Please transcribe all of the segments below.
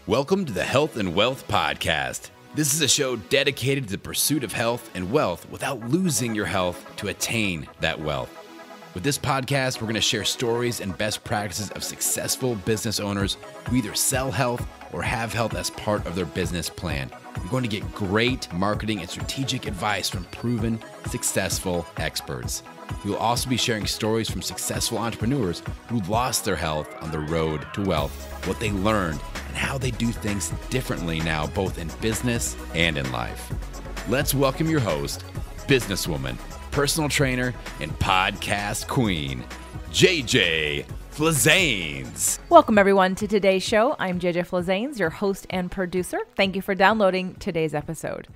Welcome to the Health and Wealth Podcast. This is a show dedicated to the pursuit of health and wealth without losing your health to attain that wealth. With this podcast, we're going to share stories and best practices of successful business owners who either sell health or have health as part of their business plan. You're going to get great marketing and strategic advice from proven, successful experts. We will also be sharing stories from successful entrepreneurs who lost their health on the road to wealth, what they learned, and how they do things differently now, both in business and in life. Let's welcome your host, businesswoman, personal trainer, and podcast queen, JJ Flazanes. Welcome, everyone, to today's show. I'm JJ Flazanes, your host and producer. Thank you for downloading today's episode.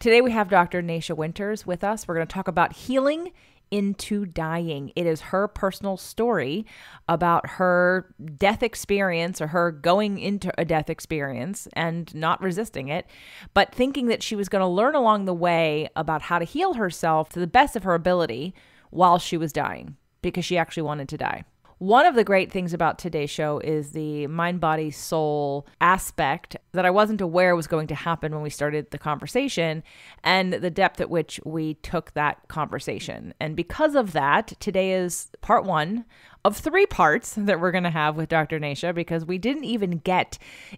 Today, we have Dr. Nasha Winters with us. We're going to talk about healing into dying. It is her personal story about her death experience, or her going into a death experience and not resisting it, but thinking that she was going to learn along the way about how to heal herself to the best of her ability while she was dying, because she actually wanted to die. One of the great things about today's show is the mind, body, soul aspect that I wasn't aware was going to happen when we started the conversation, and the depth at which we took that conversation. And because of that, today is part one of 3 parts that we're going to have with Dr. Nasha, because we didn't even get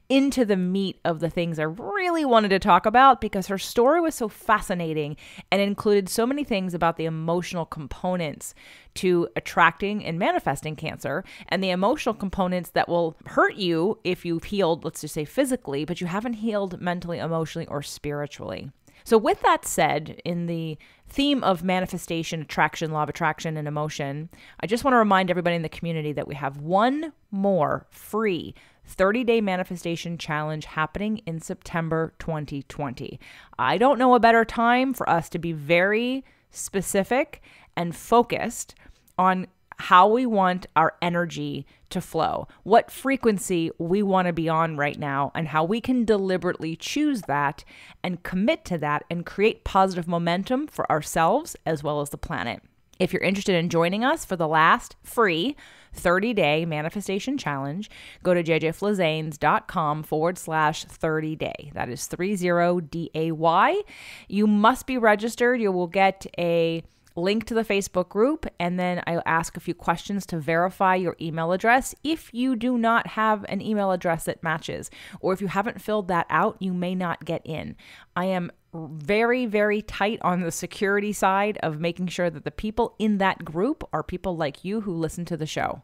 into the meat of the things I really wanted to talk about, because her story was so fascinating and included so many things about the emotional components to attracting and manifesting cancer, and the emotional components that will hurt you if you've healed, let's just say physically, but you haven't healed mentally, emotionally, or spiritually. So with that said, in the theme of manifestation, attraction, law of attraction, and emotion, I just want to remind everybody in the community that we have one more free 30-day manifestation challenge happening in September 2020. I don't know a better time for us to be very specific and focused on how we want our energy to flow, what frequency we want to be on right now, and how we can deliberately choose that and commit to that and create positive momentum for ourselves as well as the planet. If you're interested in joining us for the last free 30-day manifestation challenge, go to jjflazanes.com/30-day. That is 30DAY. You must be registered. You will get a link to the Facebook group, and then I'll ask a few questions to verify your email address. If you do not have an email address that matches, or if you haven't filled that out, you may not get in. I am very, very tight on the security side of making sure that the people in that group are people like you who listen to the show.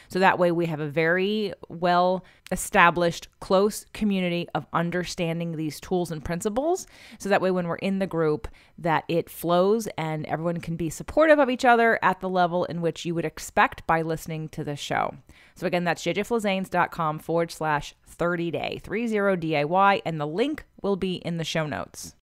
So that way we have a very well established, close community of understanding these tools and principles. So that way when we're in the group, that it flows and everyone can be supportive of each other at the level in which you would expect by listening to the show. So again, that's jjflazanes.com/30-day, 30DAY, and the link will be in the show notes.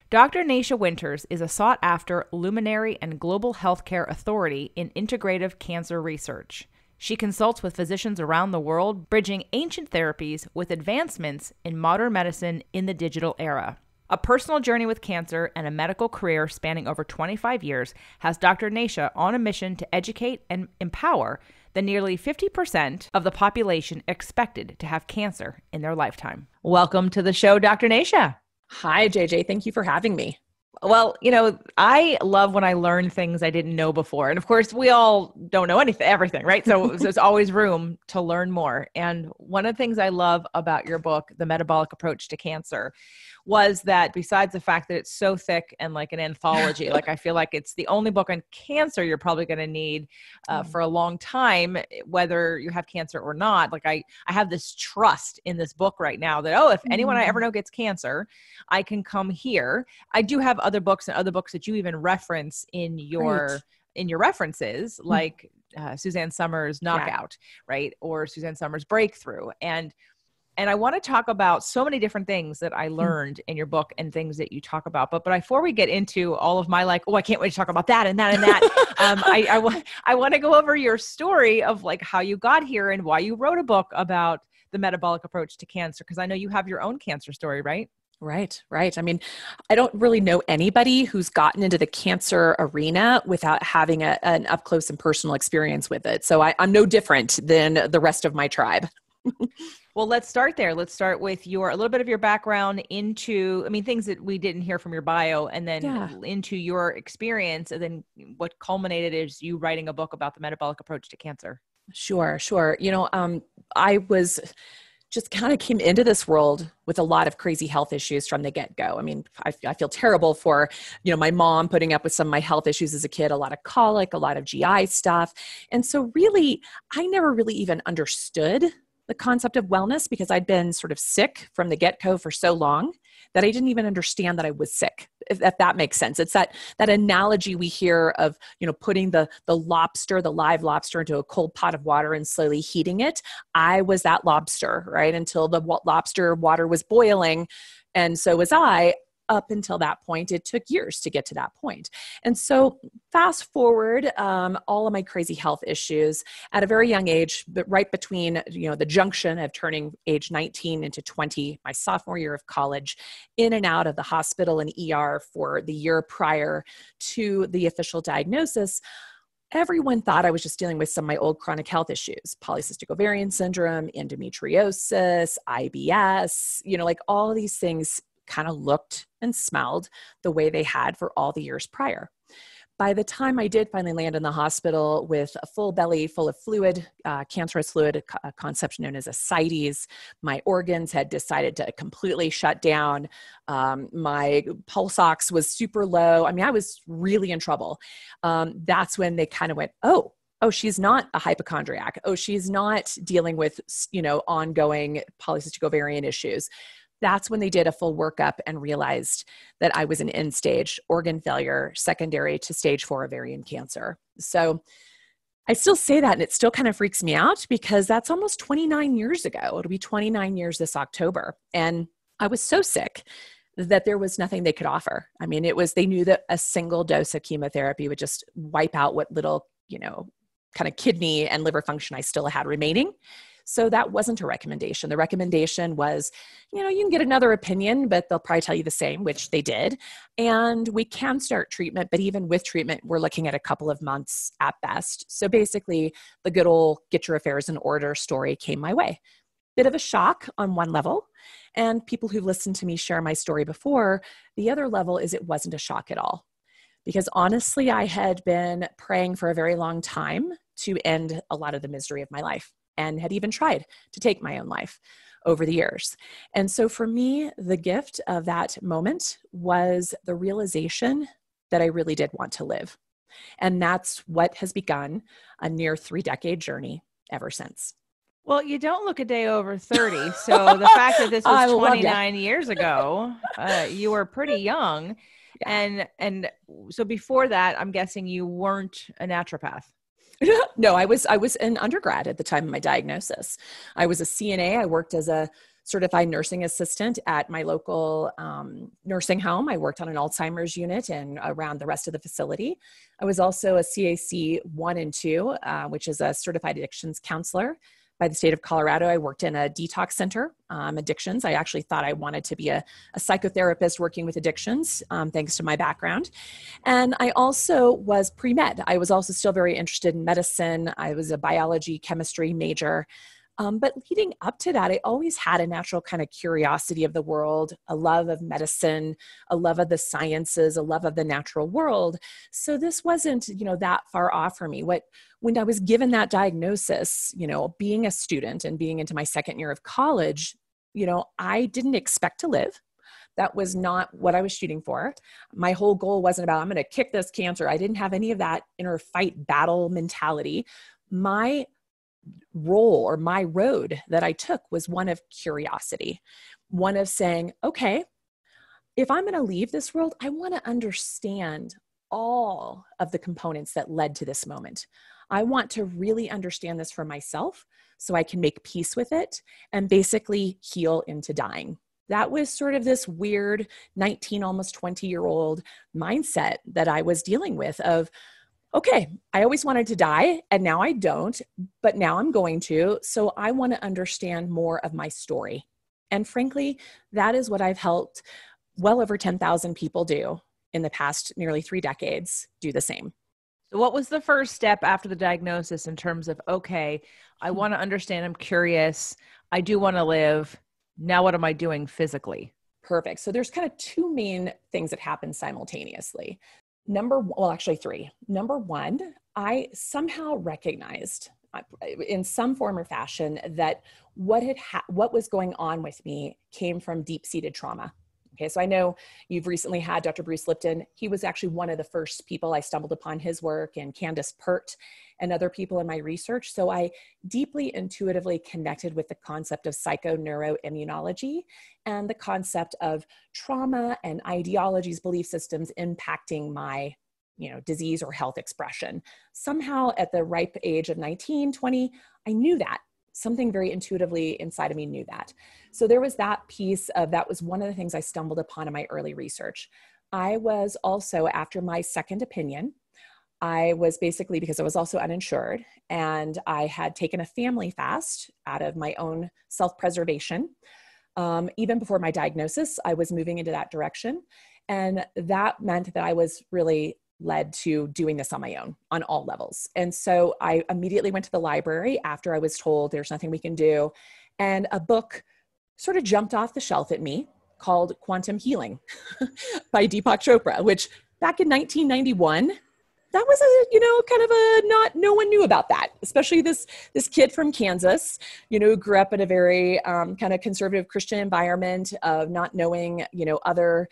Dr. Nasha Winters is a sought-after luminary and global healthcare authority in integrative cancer research. She consults with physicians around the world, bridging ancient therapies with advancements in modern medicine in the digital era. A personal journey with cancer and a medical career spanning over 25 years has Dr. Nasha on a mission to educate and empower the nearly 50% of the population expected to have cancer in their lifetime. Welcome to the show, Dr. Nasha. Hi, JJ. Thank you for having me. Well, I love when I learn things I didn't know before. And of course, we all don't know everything, right? So there's always room to learn more. And one of the things I love about your book, The Metabolic Approach to Cancer, was that besides the fact that it's so thick and like an anthology, like I feel like it's the only book on cancer you're probably going to need for a long time, whether you have cancer or not. Like I have this trust in this book right now that, if anyone I ever know gets cancer, I can come here. I do have other books and other books that you even reference in your references, like Suzanne Summers' Knockout, right? Or Suzanne Summers' Breakthrough. And I want to talk about so many different things that I learned in your book and things that you talk about. But before we get into all of my I can't wait to talk about that and that and that. I want to go over your story of like how you got here and why you wrote a book about the metabolic approach to cancer. Because I know you have your own cancer story, right? Right. I mean, I don't really know anybody who's gotten into the cancer arena without having an up close and personal experience with it. So I'm no different than the rest of my tribe. Well, let's start there. Let's start with a little bit of your background into, things that we didn't hear from your bio, and then into your experience, and then what culminated is you writing a book about the metabolic approach to cancer. Sure. I was just kind of came into this world with a lot of crazy health issues from the get-go. I feel terrible for, my mom putting up with some of my health issues as a kid, a lot of colic, a lot of GI stuff. And so really, I never really even understood the concept of wellness because I'd been sort of sick from the get-go for so long that I didn't even understand that I was sick, if that makes sense. It's that analogy we hear of, putting the live lobster into a cold pot of water and slowly heating it. I was that lobster, right? Until the lobster water was boiling. And so was I. Up until that point, it took years to get to that point. And so fast forward, all of my crazy health issues at a very young age, but right between, the junction of turning age 19 into 20, my sophomore year of college, in and out of the hospital and ER for the year prior to the official diagnosis, everyone thought I was just dealing with some of my old chronic health issues, polycystic ovarian syndrome, endometriosis, IBS, like all of these things kind of looked and smelled the way they had for all the years prior. By the time I did finally land in the hospital with a full belly full of fluid, cancerous fluid, a concept known as ascites, my organs had decided to completely shut down. My pulse ox was super low. I was really in trouble. That's when they kind of went, oh, she's not a hypochondriac. Oh, she's not dealing with, ongoing polycystic ovarian issues. That's when they did a full workup and realized that I was an end-stage organ failure secondary to stage 4 ovarian cancer. So I still say that, and it still kind of freaks me out because that's almost 29 years ago. It'll be 29 years this October. And I was so sick that there was nothing they could offer. They knew that a single dose of chemotherapy would just wipe out what little, kind of kidney and liver function I still had remaining. So that wasn't a recommendation. The recommendation was, you can get another opinion, but they'll probably tell you the same, which they did. And we can start treatment, but even with treatment, we're looking at a couple of months at best. So basically, the good old get your affairs in order story came my way. Bit of a shock on one level. And people who've listened to me share my story before, the other level is it wasn't a shock at all. Because honestly, I had been praying for a very long time to end a lot of the misery of my life, and had even tried to take my own life over the years. And so for me, the gift of that moment was the realization that I really did want to live. And that's what has begun a near 3-decade journey ever since. Well, you don't look a day over 30. So the fact that this was 29 years ago, you were pretty young. Yeah. And so before that, I'm guessing you weren't a naturopath. No, I was an undergrad at the time of my diagnosis. I was a CNA. I worked as a certified nursing assistant at my local nursing home. I worked on an Alzheimer's unit and around the rest of the facility. I was also a CAC 1 and 2, which is a certified addictions counselor by the state of Colorado. I worked in a detox center, addictions. I actually thought I wanted to be a psychotherapist working with addictions, thanks to my background. And I also was pre-med. I was also still very interested in medicine. I was a biology, chemistry major. But leading up to that, I always had a natural kind of curiosity of the world, a love of medicine, a love of the sciences, a love of the natural world. So this wasn't, that far off for me. When I was given that diagnosis, being a student and being into my second year of college, I didn't expect to live. That was not what I was shooting for. My whole goal wasn't about, I'm going to kick this cancer. I didn't have any of that inner fight battle mentality. My role or my road that I took was one of curiosity, one of saying, okay, if I'm going to leave this world, I want to understand all of the components that led to this moment. I want to really understand this for myself so I can make peace with it and basically heal into dying. That was sort of this weird 19, almost 20-year-old mindset that I was dealing with of, okay, I always wanted to die and now I don't, but now I'm going to. So I want to understand more of my story. And frankly, that is what I've helped well over 10,000 people do in the past nearly 3 decades, do the same. So what was the first step after the diagnosis in terms of, okay, I want to understand, I'm curious, I do want to live. Now, what am I doing physically? Perfect. So there's kind of two main things that happen simultaneously. Actually three. Number one, I somehow recognized in some form or fashion that what was going on with me came from deep-seated trauma. Okay, so I know you've recently had Dr. Bruce Lipton. He was actually one of the first people I stumbled upon his work, and Candace Pert and other people in my research. So I deeply intuitively connected with the concept of psychoneuroimmunology and the concept of trauma and ideologies, belief systems impacting my disease or health expression. Somehow at the ripe age of 19, 20, I knew that. Something very intuitively inside of me knew that. So there was that piece of, that was one of the things I stumbled upon in my early research. I was also, after my second opinion, I was basically, because I was also uninsured, and I had taken a family fast out of my own self-preservation. Even before my diagnosis, I was moving into that direction. And that meant that I was really led to doing this on my own on all levels. And so I immediately went to the library after I was told there's nothing we can do. And a book sort of jumped off the shelf at me called Quantum Healing by Deepak Chopra, which back in 1991, that was no one knew about that, especially this kid from Kansas, who grew up in a very kind of conservative Christian environment of not knowing, other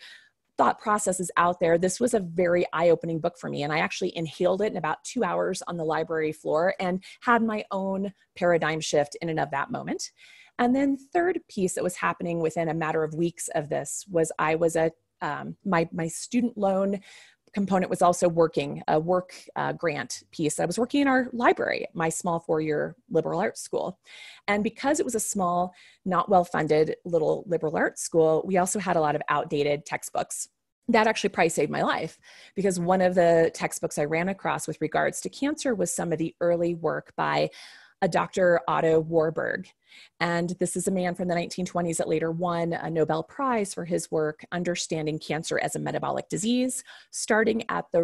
thought processes out there. This was a very eye-opening book for me. And I actually inhaled it in about 2 hours on the library floor and had my own paradigm shift in and of that moment. And then third piece that was happening within a matter of weeks of this was I was my student loan component was also working a work grant piece. I was working in our library, my small 4-year liberal arts school. And because it was a small, not well-funded little liberal arts school, we also had a lot of outdated textbooks. That actually probably saved my life, because one of the textbooks I ran across with regards to cancer was some of the early work by a Dr. Otto Warburg. And this is a man from the 1920s that later won a Nobel Prize for his work understanding cancer as a metabolic disease, starting at the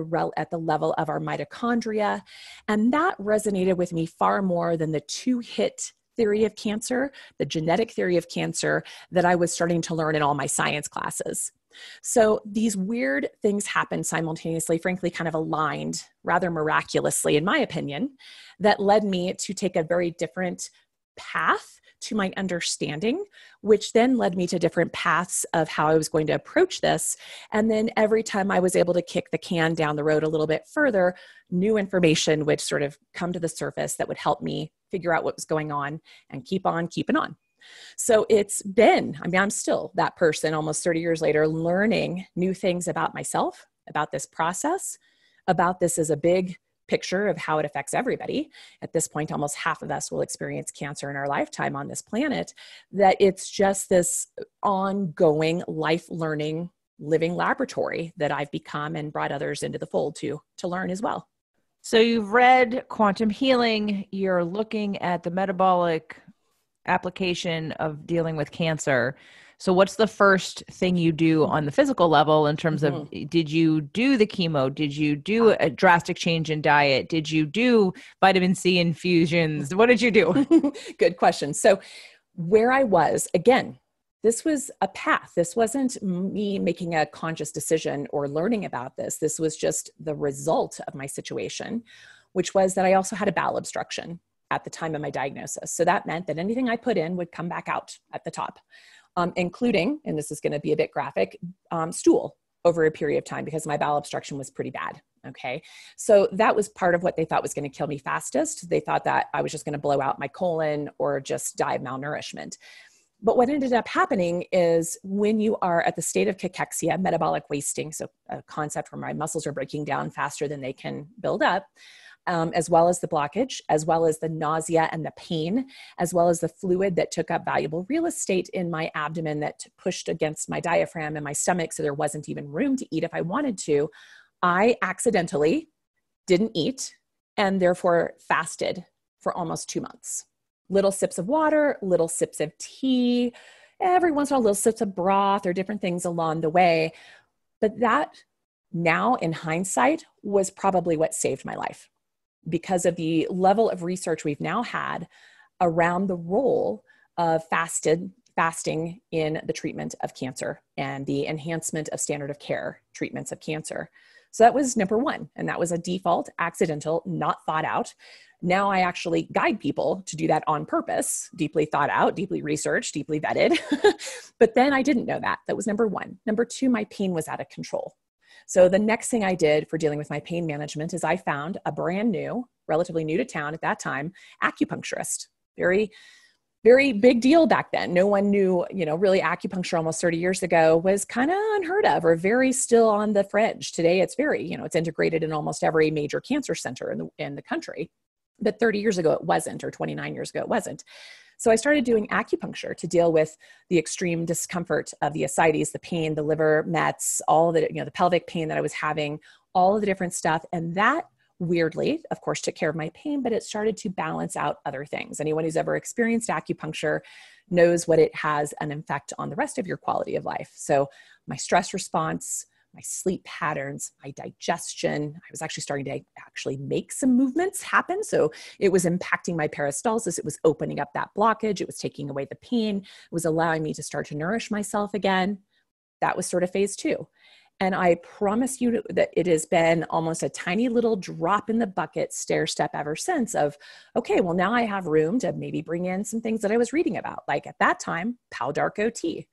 level of our mitochondria. And that resonated with me far more than the two-hit theory of cancer, the genetic theory of cancer that I was starting to learn in all my science classes. So these weird things happened simultaneously, frankly, kind of aligned rather miraculously, in my opinion, that led me to take a very different path to my understanding, which then led me to different paths of how I was going to approach this. And then every time I was able to kick the can down the road a little bit further, new information would sort of come to the surface that would help me figure out what was going on and keep on keeping on. So I'm still that person almost 30 years later, learning new things about myself, about this process, about this as a big picture of how it affects everybody. At this point, almost half of us will experience cancer in our lifetime on this planet, that it's just this ongoing life learning, living laboratory that I've become and brought others into the fold to learn as well. So you've read Quantum Healing, you're looking at the metabolic application of dealing with cancer. So what's the first thing you do on the physical level in terms of, did you do the chemo? Did you do a drastic change in diet? Did you do vitamin C infusions? What did you do? Good question. So where I was, again, this was a path. This wasn't me making a conscious decision or learning about this. This was just the result of my situation, which was that I also had a bowel obstruction at the time of my diagnosis. So that meant that anything I put in would come back out at the top, including, and this is going to be a bit graphic, stool over a period of time, because my bowel obstruction was pretty bad. Okay. So that was part of what they thought was going to kill me fastest. They thought that I was just going to blow out my colon or just die of malnourishment. But what ended up happening is, when you are at the state of cachexia, metabolic wasting, so a concept where my muscles are breaking down faster than they can build up, as well as the blockage, as well as the nausea and the pain, as well as the fluid that took up valuable real estate in my abdomen that pushed against my diaphragm and my stomach, so there wasn't even room to eat if I wanted to, I accidentally didn't eat and therefore fasted for almost 2 months. Little sips of water, little sips of tea, every once in a while, little sips of broth or different things along the way. But that, now in hindsight, was probably what saved my life, because of the level of research we've now had around the role of fasting in the treatment of cancer and the enhancement of standard of care treatments of cancer. So that was number one. And that was a default, accidental, not thought out. Now I actually guide people to do that on purpose, deeply thought out, deeply researched, deeply vetted. But then I didn't know that. That was number one. Number two, my pain was out of control. So the next thing I did for dealing with my pain management is I found a brand new, relatively new to town at that time, acupuncturist. Very, very big deal back then. No one knew, really acupuncture almost 30 years ago was kind of unheard of or very still on the fringe. Today it's very, it's integrated in almost every major cancer center in the country. But 30 years ago it wasn't, or 29 years ago it wasn't. So I started doing acupuncture to deal with the extreme discomfort of the ascites, the pain, the liver mets, all of the, the pelvic pain that I was having, all of the different stuff. And that weirdly, of course, took care of my pain, but it started to balance out other things. Anyone who's ever experienced acupuncture knows what it has an effect on the rest of your quality of life. So my stress response, my sleep patterns, my digestion. I was actually starting to actually make some movements happen. So it was impacting my peristalsis. It was opening up that blockage. It was taking away the pain. It was allowing me to start to nourish myself again. That was sort of phase two. And I promise you that it has been almost a tiny little drop in the bucket stair step ever since of, okay, well now I have room to maybe bring in some things that I was reading about. Like at that time, Pal Dark OT.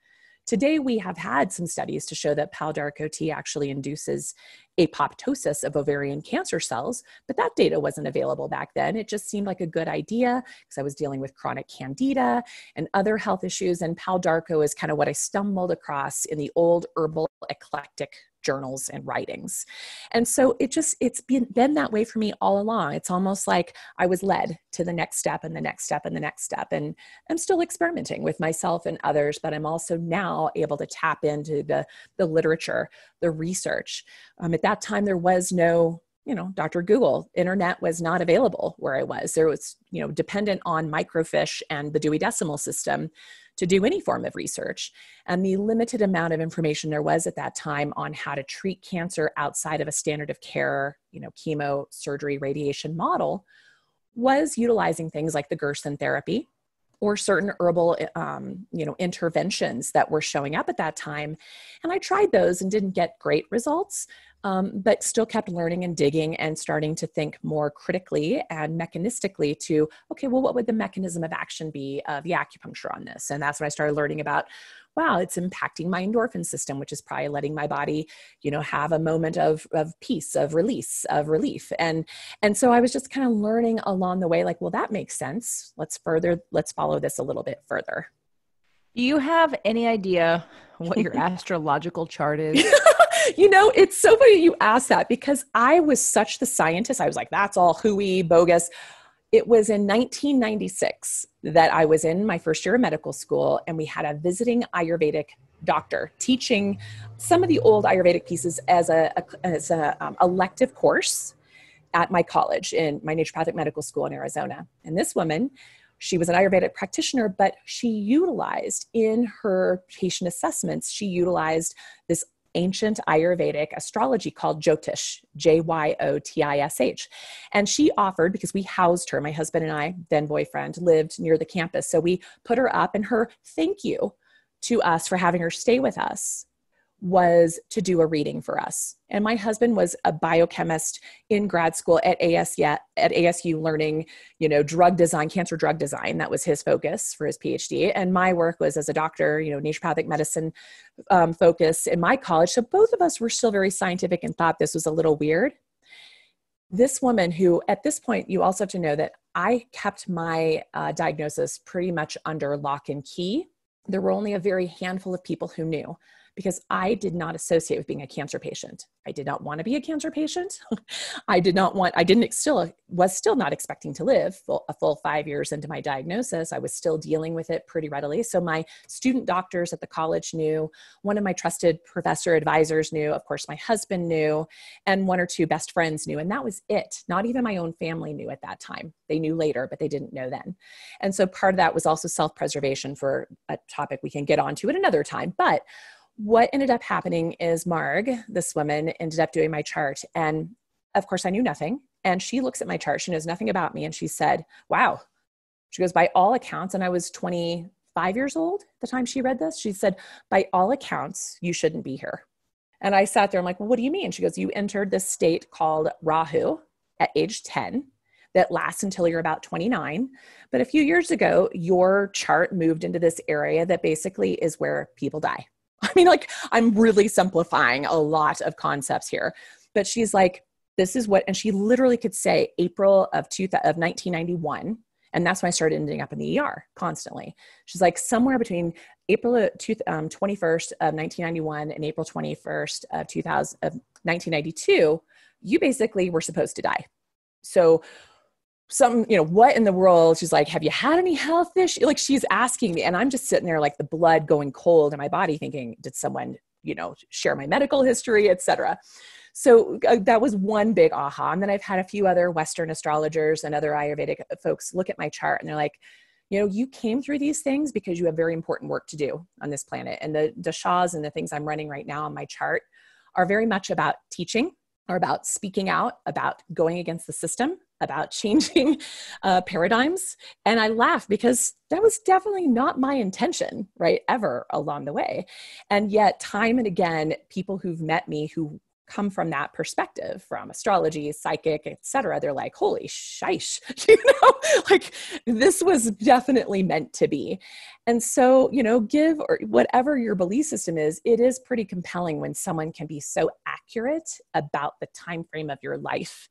Today, we have had some studies to show that Pal Dark OT actually induces apoptosis of ovarian cancer cells, but that data wasn't available back then. It just seemed like a good idea because I was dealing with chronic candida and other health issues, and Pal Darko is kind of what I stumbled across in the old herbal eclectic journals and writings. And so it's been that way for me all along. It's almost like I was led to the next step and the next step and the next step. And I'm still experimenting with myself and others, but I'm also now able to tap into the literature, the research. At that time, there was no, Dr. Google. Internet was not available where I was. There was, dependent on microfiche and the Dewey Decimal System to do any form of research. And the limited amount of information there was at that time on how to treat cancer outside of a standard of care, chemo, surgery, radiation model was utilizing things like the Gerson therapy or certain herbal, interventions that were showing up at that time. And I tried those and didn't get great results, but still kept learning and digging and starting to think more critically and mechanistically to, okay, well, what would the mechanism of action be of the acupuncture on this? And that's when I started learning about, wow, it's impacting my endorphin system, which is probably letting my body, have a moment of peace, of release, of relief. And so I was just kind of learning along the way, like, well, that makes sense. Let's follow this a little bit further. Do you have any idea what your astrological chart is? It's so funny you asked that because I was such the scientist. I was like, that's all hooey, bogus. It was in 1996 that I was in my first year of medical school, and we had a visiting Ayurvedic doctor teaching some of the old Ayurvedic pieces as an elective course at my college in my naturopathic medical school in Arizona. And this woman, she was an Ayurvedic practitioner, but she utilized in her patient assessments, she utilized this ancient Ayurvedic astrology called Jyotish, Jyotish. And she offered, because we housed her, my husband and I, then boyfriend, lived near the campus. So we put her up, and her thank you to us for having her stay with us was to do a reading for us. And my husband was a biochemist in grad school at ASU learning, drug design, cancer drug design. That was his focus for his PhD. And my work was as a doctor, naturopathic medicine focus in my college. So both of us were still very scientific and thought this was a little weird. This woman who, at this point, you also have to know that I kept my diagnosis pretty much under lock and key. There were only a very handful of people who knew, because I did not associate with being a cancer patient. I did not want to be a cancer patient. Was still not expecting to live a full 5 years into my diagnosis. I was still dealing with it pretty readily. So my student doctors at the college knew, one of my trusted professor advisors knew, of course, my husband knew, and one or two best friends knew. And that was it. Not even my own family knew at that time. They knew later, but they didn't know then. And so part of that was also self-preservation, for a topic we can get onto at another time. But what ended up happening is Marg, this woman, ended up doing my chart. And of course, I knew nothing. And she looks at my chart. She knows nothing about me. And she said, wow, She goes, by all accounts, and I was 25 years old at the time she read this. She said, by all accounts, you shouldn't be here. And I sat there, I'm like, well, what do you mean? She goes, you entered this state called Rahu at age 10 that lasts until you're about 29. But a few years ago, your chart moved into this area that basically is where people die. I mean, like, I'm really simplifying a lot of concepts here, but she's like, this is what, and she literally could say April of 1991. And that's when I started ending up in the ER constantly. She's like, somewhere between April 21st of 1991 and April 21st of 1992, you basically were supposed to die. So what in the world? She's like, have you had any health issues? Like, she's asking me, and I'm just sitting there like the blood going cold in my body thinking, did someone, share my medical history, et cetera. So that was one big aha. And then I've had a few other Western astrologers and other Ayurvedic folks look at my chart and they're like, you came through these things because you have very important work to do on this planet. And the dashas and the things I'm running right now on my chart are very much about teaching, or about speaking out, about going against the system, about changing paradigms. And I laugh because that was definitely not my intention, right? Ever along the way. And yet time and again, people who've met me who come from that perspective, from astrology, psychic, et cetera, they're like, holy shish, like this was definitely meant to be. And so, give or whatever your belief system is, it is pretty compelling when someone can be so accurate about the time frame of your life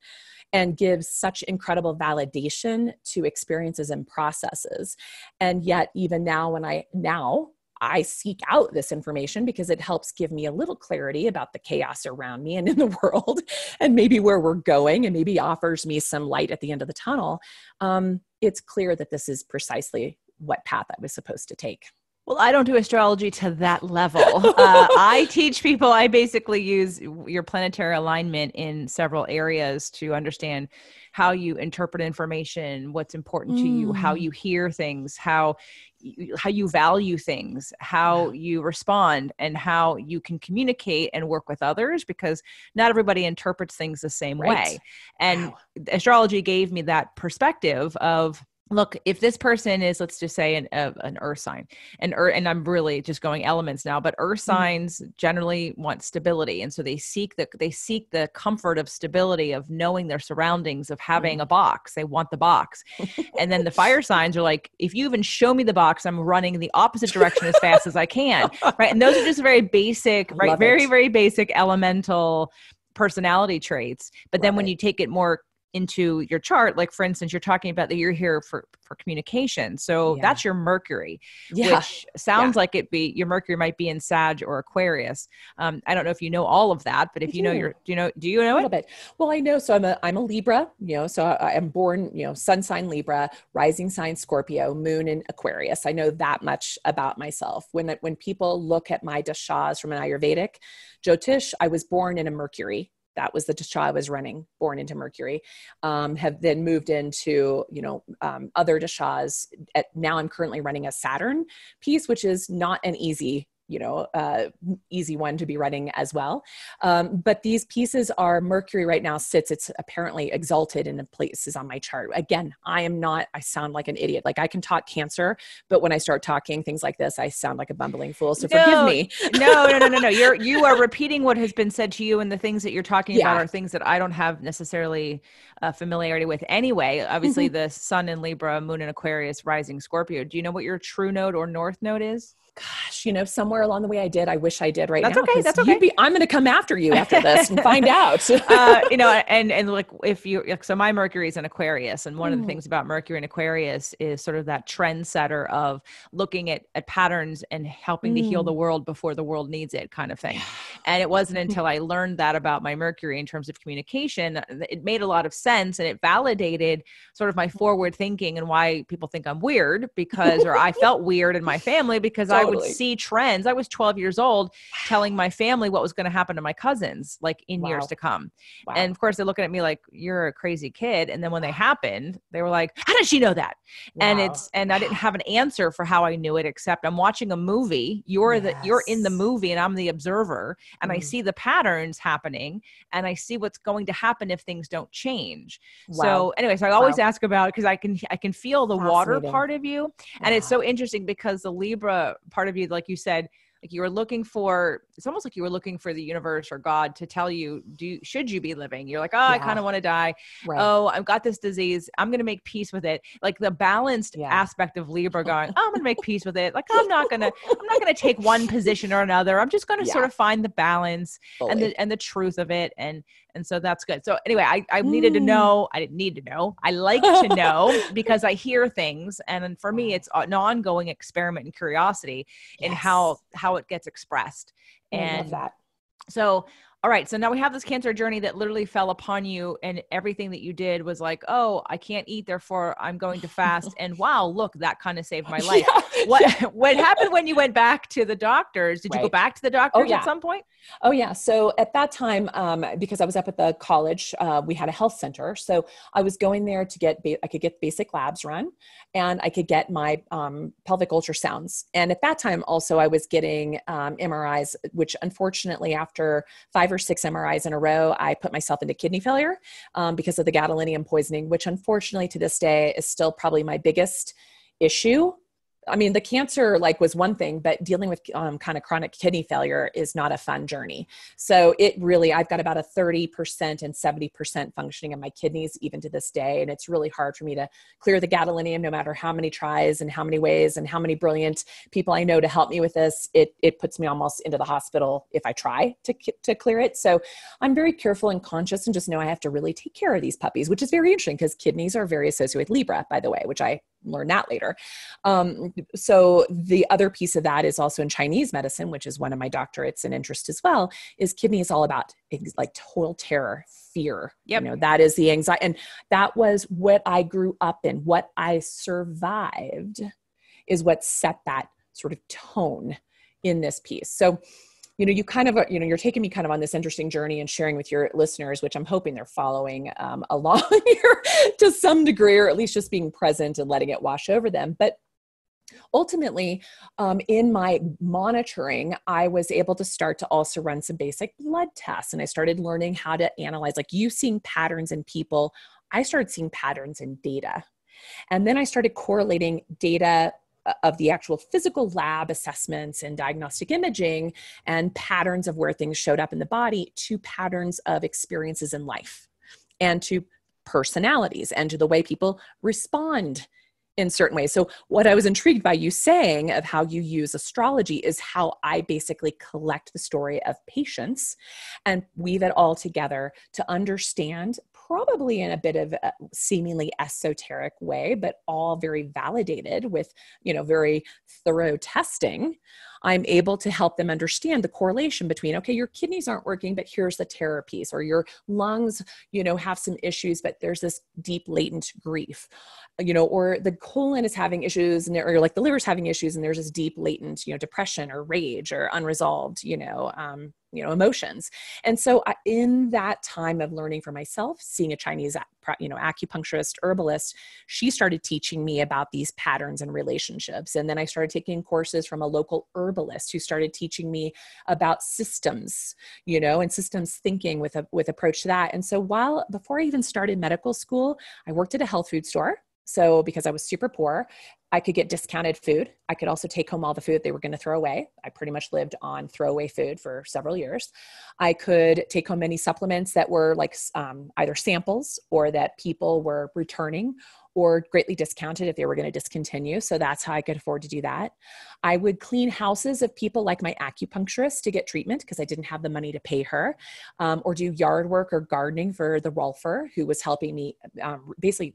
and give such incredible validation to experiences and processes. And yet, even now, I seek out this information because it helps give me a little clarity about the chaos around me and in the world, and maybe where we're going, and maybe offers me some light at the end of the tunnel. It's clear that this is precisely what path I was supposed to take. Well, I don't do astrology to that level. I teach people, I basically use your planetary alignment in several areas to understand how you interpret information, what's important to you, how you hear things, how you value things, how you respond, and how you can communicate and work with others, because not everybody interprets things the same way. And astrology gave me that perspective of, look, if this person is, let's just say an earth sign, and I'm really just going elements now, but earth signs generally want stability. And so they seek the comfort of stability, of knowing their surroundings, of having a box. They want the box. And then the fire signs are like, if you even show me the box, I'm running in the opposite direction as fast as I can. Right. And those are just very basic, right? Very, very basic elemental personality traits. But then when you take it more into your chart, like for instance, you're talking about that you're here for communication. So that's your Mercury, which sounds like your Mercury might be in Sag or Aquarius. I don't know if you know all of that, but if you know, do you know a little bit? Well, I know. So I'm a Libra, so I am born, sun sign Libra, rising sign Scorpio, moon in Aquarius. I know that much about myself. When people look at my dashas from an Ayurvedic Jyotish, I was born in a Mercury. That was the dasha I was running, born into Mercury, have then moved into, other dashas. Now I'm currently running a Saturn piece, which is not an easy one to be running as well. But these pieces are Mercury right now it's apparently exalted in the places on my chart. Again, I sound like an idiot. Like I can talk Cancer, but when I start talking things like this, I sound like a bumbling fool. So forgive me. No. You are repeating what has been said to you, and the things that you're talking about are things that I don't have necessarily familiarity with anyway. Obviously the sun in Libra, moon in Aquarius, rising Scorpio. Do you know what your true node or north node is? Gosh, somewhere along the way I did. I wish I did right now. That's okay. I'm going to come after you after this and find out. And like so my Mercury is in Aquarius. And one of the things about Mercury in Aquarius is sort of that trendsetter of looking at patterns and helping to heal the world before the world needs it kind of thing. And it wasn't until I learned that about my Mercury in terms of communication, it made a lot of sense, and it validated sort of my forward thinking and why people think I'm weird or I felt weird in my family because I would see trends. I was 12 years old telling my family what was going to happen to my cousins, like in years Wow. to come. Wow. And of course they're looking at me like, you're a crazy kid. And then when they happened, they were like, how did she know that? Wow. And I didn't have an answer for how I knew it, except I'm watching a movie. You're in the movie and I'm the observer, and I see the patterns happening, and I see what's going to happen if things don't change. Wow. So anyway, so I always ask about, because I can feel the water part of you. And it's so interesting because the Libra part of you, like you said, like you were looking for, it's almost like you were looking for the universe or God to tell you, should you be living? You're like, oh, I kind of want to die. Right. Oh, I've got this disease. I'm going to make peace with it. Like the balanced aspect of Libra going, oh, I'm going to make peace with it. Like, I'm not going to take one position or another. I'm just going to sort of find the balance and the truth of it. And so that's good. So anyway, I needed to know. I didn't need to know. I like to know because I hear things. And for me, it's an ongoing experiment and curiosity in how it gets expressed. And I love that. So, all right. So now we have this cancer journey that literally fell upon you, and everything that you did was like, oh, I can't eat, therefore I'm going to fast. And wow, look, that kind of saved my life. What happened when you went back to the doctors? Did you go back to the doctors at some point? Oh yeah. So at that time, because I was up at the college, we had a health center. So I was going there to I could get basic labs run, and I could get my pelvic ultrasounds. And at that time also I was getting MRIs, which unfortunately after 5 or 6 MRIs in a row, I put myself into kidney failure because of the gadolinium poisoning, which unfortunately to this day is still probably my biggest issue. I mean, the cancer was one thing, but dealing with kind of chronic kidney failure is not a fun journey. So I've got about a 30% and 70% functioning of my kidneys even to this day. And it's really hard for me to clear the gadolinium, no matter how many tries and how many ways and how many brilliant people I know to help me with this. It puts me almost into the hospital if I try to clear it. So I'm very careful and conscious, and just know I have to really take care of these puppies, which is very interesting because kidneys are very associated with Libra, by the way, which I learned that later. So the other piece of that is also in Chinese medicine, which is one of my doctorates and interest as well, is kidney is all about total terror, fear. Yep. That is the anxiety. And that was what I grew up in. What I survived is what set that sort of tone in this piece. So you kind of, you're taking me kind of on this interesting journey and sharing with your listeners, which I'm hoping they're following along here to some degree, or at least just being present and letting it wash over them. But ultimately, in my monitoring, I was able to start to also run some basic blood tests. And I started learning how to analyze, like you seeing patterns in people. I started seeing patterns in data. And then I started correlating data of the actual physical lab assessments and diagnostic imaging and patterns of where things showed up in the body to patterns of experiences in life and to personalities and to the way people respond in certain ways. So what I was intrigued by you saying of how you use astrology is how I basically collect the story of patients and weave it all together to understand, probably in a bit of a seemingly esoteric way, but all very validated with, very thorough testing. I'm able to help them understand the correlation between, okay, your kidneys aren't working, but here's the terror piece, or your lungs, have some issues, but there's this deep latent grief, or the colon is having issues, or like the liver's having issues, and there's this deep latent, depression or rage or unresolved, emotions. And so in that time of learning for myself, seeing a Chinese, acupuncturist, herbalist, she started teaching me about these patterns and relationships. And then I started taking courses from a local herbalist who started teaching me about systems, and systems thinking with approach to that. And so before I even started medical school, I worked at a health food store. So because I was super poor, I could get discounted food. I could also take home all the food they were going to throw away. I pretty much lived on throwaway food for several years. I could take home any supplements that were either samples or that people were returning or greatly discounted if they were going to discontinue. So that's how I could afford to do that. I would clean houses of people like my acupuncturist to get treatment because I didn't have the money to pay her, or do yard work or gardening for the Rolfer, who was helping me basically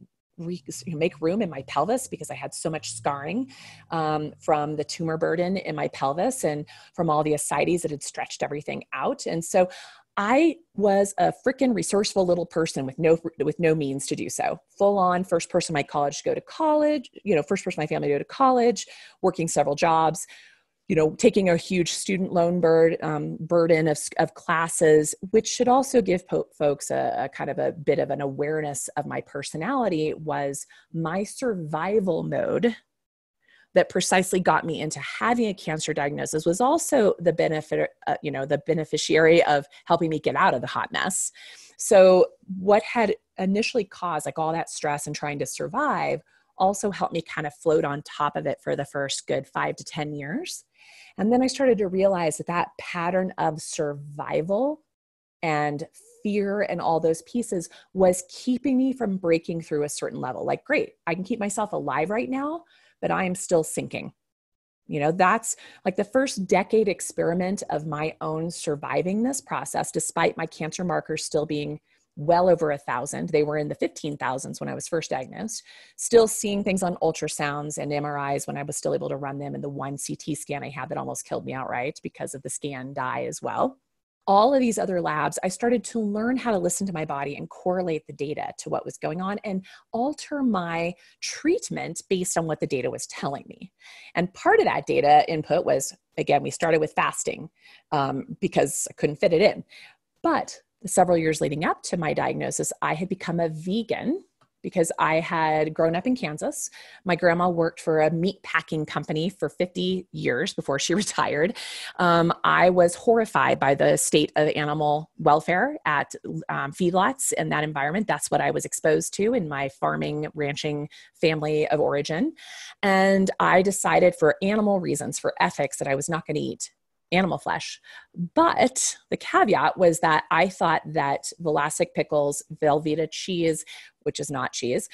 make room in my pelvis because I had so much scarring from the tumor burden in my pelvis and from all the ascites that had stretched everything out. And so I was a freaking resourceful little person with no means to do so. Full on first person in my college to go to college, first person in my family to go to college, working several jobs, taking a huge student loan burden of classes, which should also give folks a kind of a bit of an awareness of my personality, was my survival mode that precisely got me into having a cancer diagnosis was also the the beneficiary of helping me get out of the hot mess. So what had initially caused like all that stress and trying to survive also helped me kind of float on top of it for the first good 5 to 10 years. And then I started to realize that pattern of survival and fear and all those pieces was keeping me from breaking through a certain level. Like, great, I can keep myself alive right now, but I am still sinking. That's like the first decade experiment of my own surviving this process, despite my cancer markers still being well over 1,000. They were in the 15,000s when I was first diagnosed, still seeing things on ultrasounds and MRIs when I was still able to run them, and the one CT scan I had that almost killed me outright because of the scan dye as well. All of these other labs, I started to learn how to listen to my body and correlate the data to what was going on and alter my treatment based on what the data was telling me. And part of that data input was, again, we started with fasting because I couldn't fit it in. But the several years leading up to my diagnosis, I had become a vegan because I had grown up in Kansas. My grandma worked for a meat packing company for 50 years before she retired. I was horrified by the state of animal welfare at feedlots in that environment. That's what I was exposed to in my farming, ranching family of origin. And I decided for animal reasons, for ethics, that I was not going to eat animal flesh. But the caveat was that I thought that Vlasic pickles, Velveeta cheese, which is not cheese,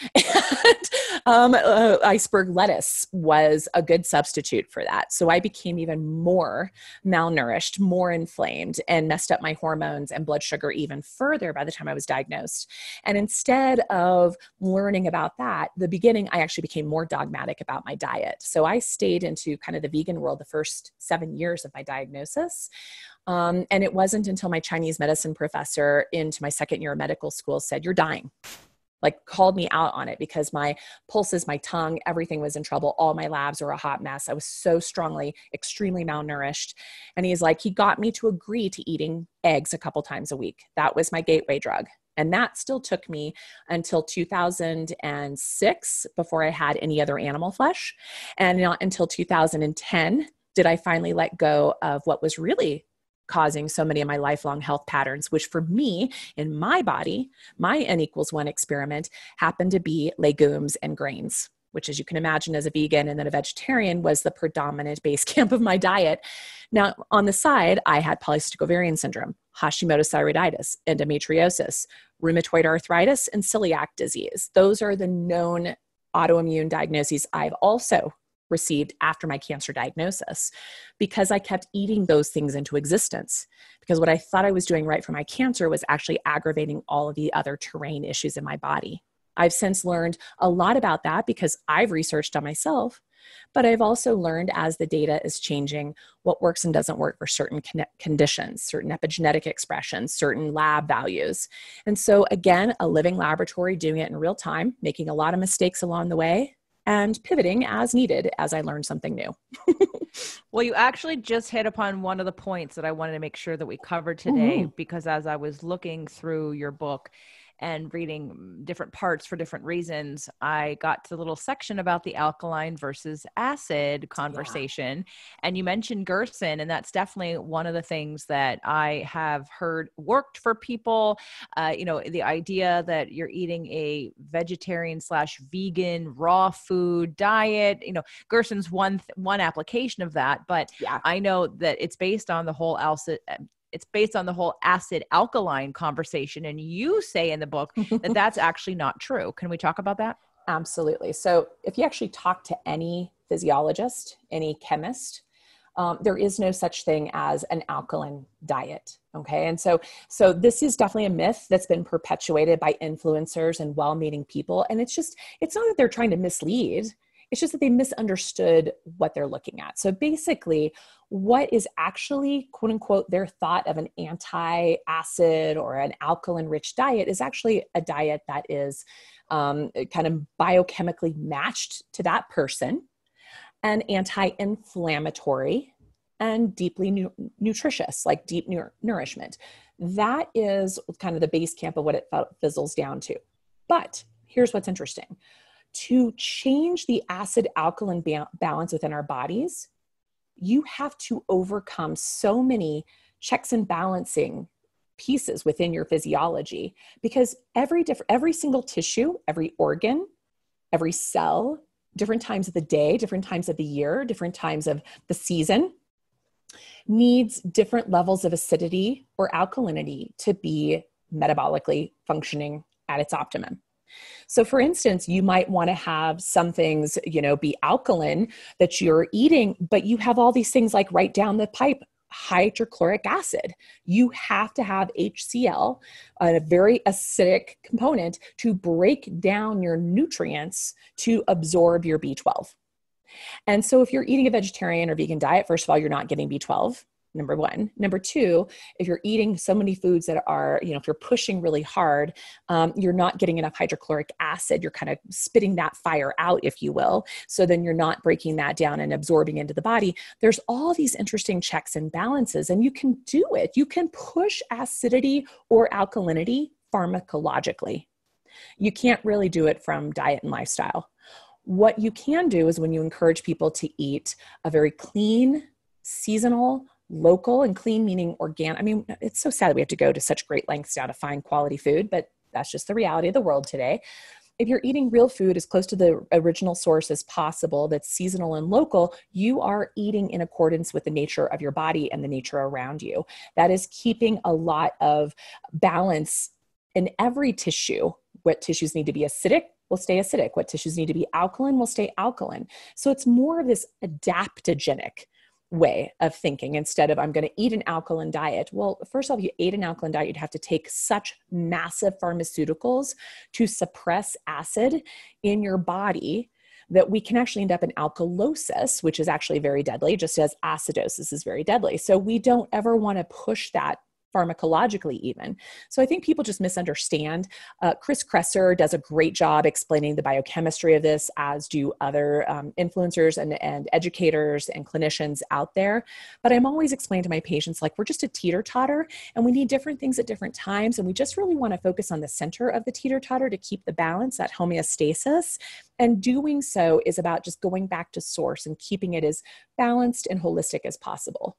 and iceberg lettuce was a good substitute for that. So I became even more malnourished, more inflamed, and messed up my hormones and blood sugar even further by the time I was diagnosed. And instead of learning about that, the beginning, I actually became more dogmatic about my diet. So I stayed into kind of the vegan world the first 7 years of my diagnosis. And it wasn't until my Chinese medicine professor into my second year of medical school said, "You're dying." Like, called me out on it because my pulses, my tongue, everything was in trouble. All my labs were a hot mess. I was so strongly, extremely malnourished. And he got me to agree to eating eggs a couple times a week. That was my gateway drug. And that still took me until 2006 before I had any other animal flesh. And not until 2010 did I finally let go of what was really causing so many of my lifelong health patterns, which for me, in my body, my N=1 experiment happened to be legumes and grains, which, as you can imagine, as a vegan and then a vegetarian, was the predominant base camp of my diet. Now, on the side, I had polycystic ovarian syndrome, Hashimoto's thyroiditis, endometriosis, rheumatoid arthritis, and celiac disease. Those are the known autoimmune diagnoses I've also received after my cancer diagnosis, because I kept eating those things into existence. Because what I thought I was doing right for my cancer was actually aggravating all of the other terrain issues in my body. I've since learned a lot about that because I've researched on myself, but I've also learned, as the data is changing, what works and doesn't work for certain conditions, certain epigenetic expressions, certain lab values. And so again, a living laboratory, doing it in real time, making a lot of mistakes along the way, and pivoting as needed as I learned something new. Well, you actually just hit upon one of the points that I wanted to make sure that we covered today, because as I was looking through your book and reading different parts for different reasons, I got to the little section about the alkaline versus acid conversation. Yeah. And you mentioned Gerson, and that's definitely one of the things that I have heard worked for people. The idea that you're eating a vegetarian / vegan raw food diet, Gerson's one application of that, but yeah. I know that it's based on the whole acid alkaline conversation. And you say in the book that that's actually not true. Can we talk about that? Absolutely. So if you actually talk to any physiologist, any chemist, there is no such thing as an alkaline diet. Okay. And so this is definitely a myth that's been perpetuated by influencers and well-meaning people. And it's not that they're trying to mislead. It's just that they misunderstood what they're looking at. So basically, what is actually, quote unquote, their thought of an anti-acid or an alkaline-rich diet is actually a diet that is kind of biochemically matched to that person, and anti-inflammatory, and deeply nutritious, like deep nourishment. That is kind of the base camp of what it fizzles down to. But here's what's interesting. To change the acid alkaline balance within our bodies, you have to overcome so many checks and balancing pieces within your physiology, because every single tissue, every organ, every cell, different times of the day, different times of the year, different times of the season, needs different levels of acidity or alkalinity to be metabolically functioning at its optimum. So for instance, you might want to have some things, be alkaline that you're eating, but you have all these things like right down the pipe, hydrochloric acid. You have to have HCl, a very acidic component, to break down your nutrients to absorb your B12. And so if you're eating a vegetarian or vegan diet, first of all, you're not getting B12. Number one. Number two, if you're eating so many foods that are, if you're pushing really hard, you're not getting enough hydrochloric acid. You're kind of spitting that fire out, if you will. So then you're not breaking that down and absorbing into the body. There's all these interesting checks and balances, and you can do it. You can push acidity or alkalinity pharmacologically. You can't really do it from diet and lifestyle. What you can do is when you encourage people to eat a very clean, seasonal, local, and clean meaning organic. I mean, it's so sad that we have to go to such great lengths now to find quality food, but that's just the reality of the world today. If you're eating real food as close to the original source as possible, that's seasonal and local, you are eating in accordance with the nature of your body and the nature around you. That is keeping a lot of balance in every tissue. What tissues need to be acidic will stay acidic. What tissues need to be alkaline will stay alkaline. So it's more of this adaptogenic way of thinking instead of I'm going to eat an alkaline diet. Well, first of all, if you ate an alkaline diet, you'd have to take such massive pharmaceuticals to suppress acid in your body that we can actually end up in alkalosis, which is actually very deadly, just as acidosis is very deadly. So we don't ever want to push that pharmacologically even. So I think people just misunderstand. Chris Kresser does a great job explaining the biochemistry of this, as do other influencers and educators and clinicians out there. But I'm always explaining to my patients, like, we're just a teeter-totter and we need different things at different times. And we just really want to focus on the center of the teeter-totter to keep the balance, that homeostasis. And doing so is about just going back to source and keeping it as balanced and holistic as possible.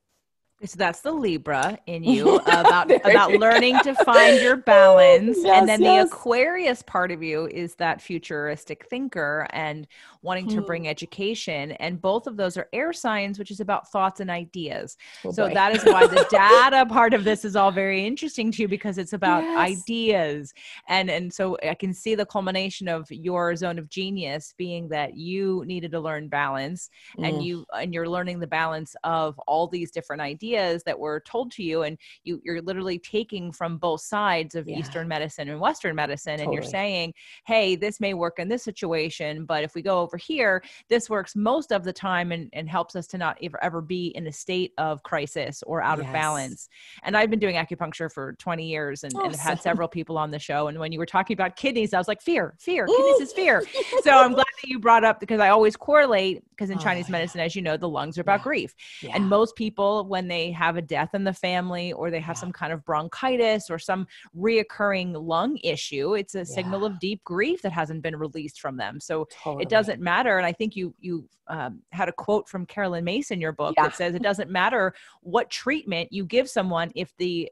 So that's the Libra in you about learning to find your balance. Yes, and then the Aquarius part of you is that futuristic thinker and wanting to bring education. And both of those are air signs, which is about thoughts and ideas. So that is why the data part of this is all very interesting to you, because it's about ideas. And so I can see the culmination of your zone of genius being that you needed to learn balance, and you're learning the balance of all these different ideas that were told to you, and you're literally taking from both sides of Eastern medicine and Western medicine. And you're saying, hey, this may work in this situation, but if we go over here, this works most of the time and helps us to not ever be in a state of crisis or out of balance. And I've been doing acupuncture for 20 years and have had several people on the show. And when you were talking about kidneys, I was like, fear, kidneys is fear. So I'm glad that you brought up, because I always correlate, because in Chinese medicine, as you know, the lungs are about grief. And most people, when they have a death in the family, or they have some kind of bronchitis or some reoccurring lung issue, it's a signal of deep grief that hasn't been released from them. So it doesn't matter. And I think you had a quote from Carolyn Mason in your book that says it doesn't matter what treatment you give someone if the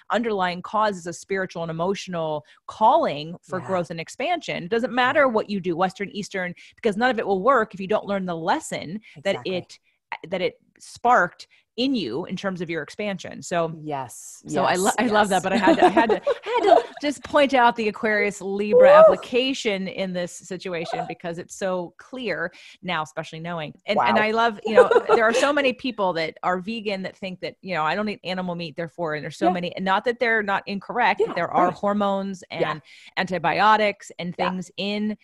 underlying cause is a spiritual and emotional calling for growth and expansion. It doesn't matter what you do, Western, Eastern, because none of it will work if you don't learn the lesson that it sparked in you in terms of your expansion. So I love that, but I had to just point out the Aquarius Libra application in this situation, because it's so clear now, especially knowing. And I love, there are so many people that are vegan that think that, I don't eat animal meat, therefore, and there's so many, and not that they're not incorrect, but there are hormones and antibiotics and things in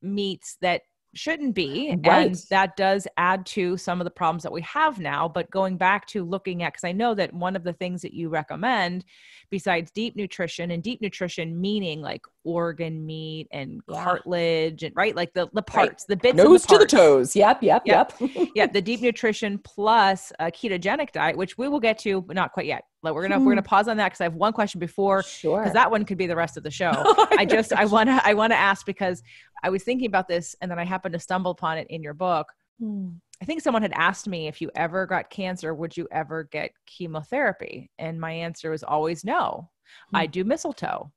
meats that shouldn't be. Right. And that does add to some of the problems that we have now. But going back to looking at, because I know that one of the things that you recommend besides deep nutrition, and deep nutrition meaning like organ meat and cartilage and right, like the parts, the bits nose of the to the parts. toes. Yep. Yeah, the deep nutrition plus a ketogenic diet, which we will get to, but not quite yet. Like we're gonna pause on that because I have one question before, because that one could be the rest of the show. I wanna ask, because I was thinking about this and then I happened to stumble upon it in your book. I think someone had asked me, if you ever got cancer, would you ever get chemotherapy? And my answer was always no. I do mistletoe.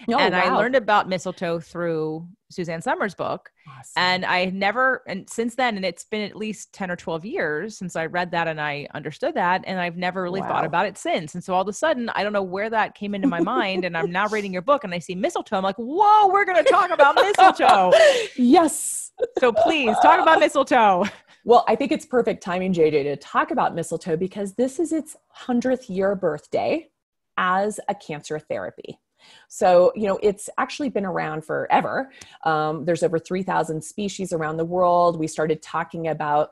I learned about mistletoe through Suzanne Summers' book. Awesome. And I never, and since then, and it's been at least 10 or 12 years since I read that and I understood that, and I've never really thought about it since. And so all of a sudden, I don't know where that came into my mind, and I'm now reading your book and I see mistletoe. I'm like, whoa, we're going to talk about mistletoe. Yes. So please talk about mistletoe. Well, I think it's perfect timing, JJ, to talk about mistletoe because this is its 100th year birthday as a cancer therapy. So, it's actually been around forever. There's over 3,000 species around the world. We started talking about,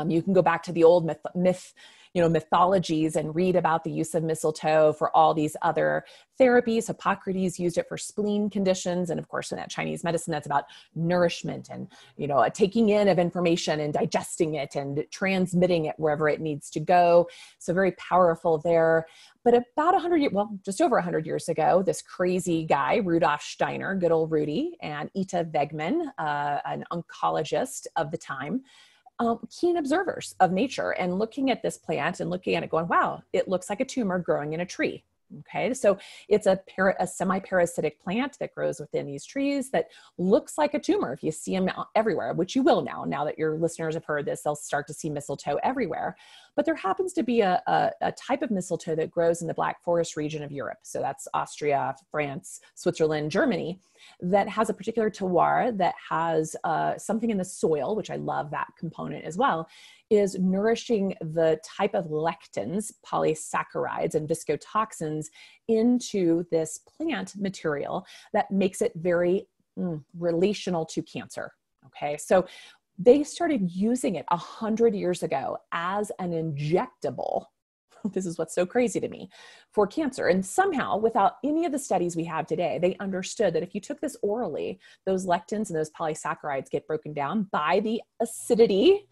you can go back to the old mythologies and read about the use of mistletoe for all these other therapies. Hippocrates used it for spleen conditions. And of course, in that Chinese medicine, that's about nourishment and, a taking in of information and digesting it and transmitting it wherever it needs to go. So very powerful there. But about 100 years, just over 100 years ago, this crazy guy, Rudolf Steiner, good old Rudy, and Ita Wegman, an oncologist of the time, keen observers of nature and looking at this plant and looking at it going, wow, it looks like a tumor growing in a tree. Okay, so it's a semi-parasitic plant that grows within these trees that looks like a tumor. If you see them everywhere, which you will now that your listeners have heard this, they'll start to see mistletoe everywhere. But there happens to be a type of mistletoe that grows in the Black Forest region of Europe. So that's Austria, France, Switzerland, Germany, that has a particular terroir that has something in the soil, which I love that component as well, is nourishing the type of lectins, polysaccharides, and viscotoxins into this plant material that makes it very relational to cancer. Okay, so they started using it 100 years ago as an injectable. This is what's so crazy to me, for cancer. And somehow, without any of the studies we have today, they understood that if you took this orally, those lectins and those polysaccharides get broken down by the acidity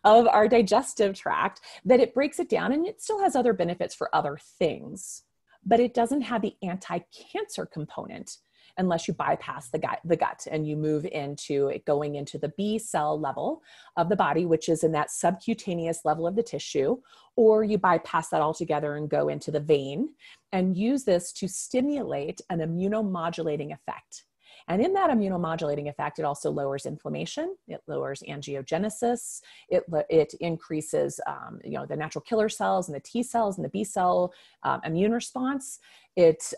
of our digestive tract, that it breaks it down, and it still has other benefits for other things, but it doesn't have the anti-cancer component unless you bypass the gut and you move into it going into the B cell level of the body, which is in that subcutaneous level of the tissue, or you bypass that altogether and go into the vein and use this to stimulate an immunomodulating effect. And in that immunomodulating effect, it also lowers inflammation, it lowers angiogenesis, it increases the natural killer cells and the T cells and the B cell immune response. It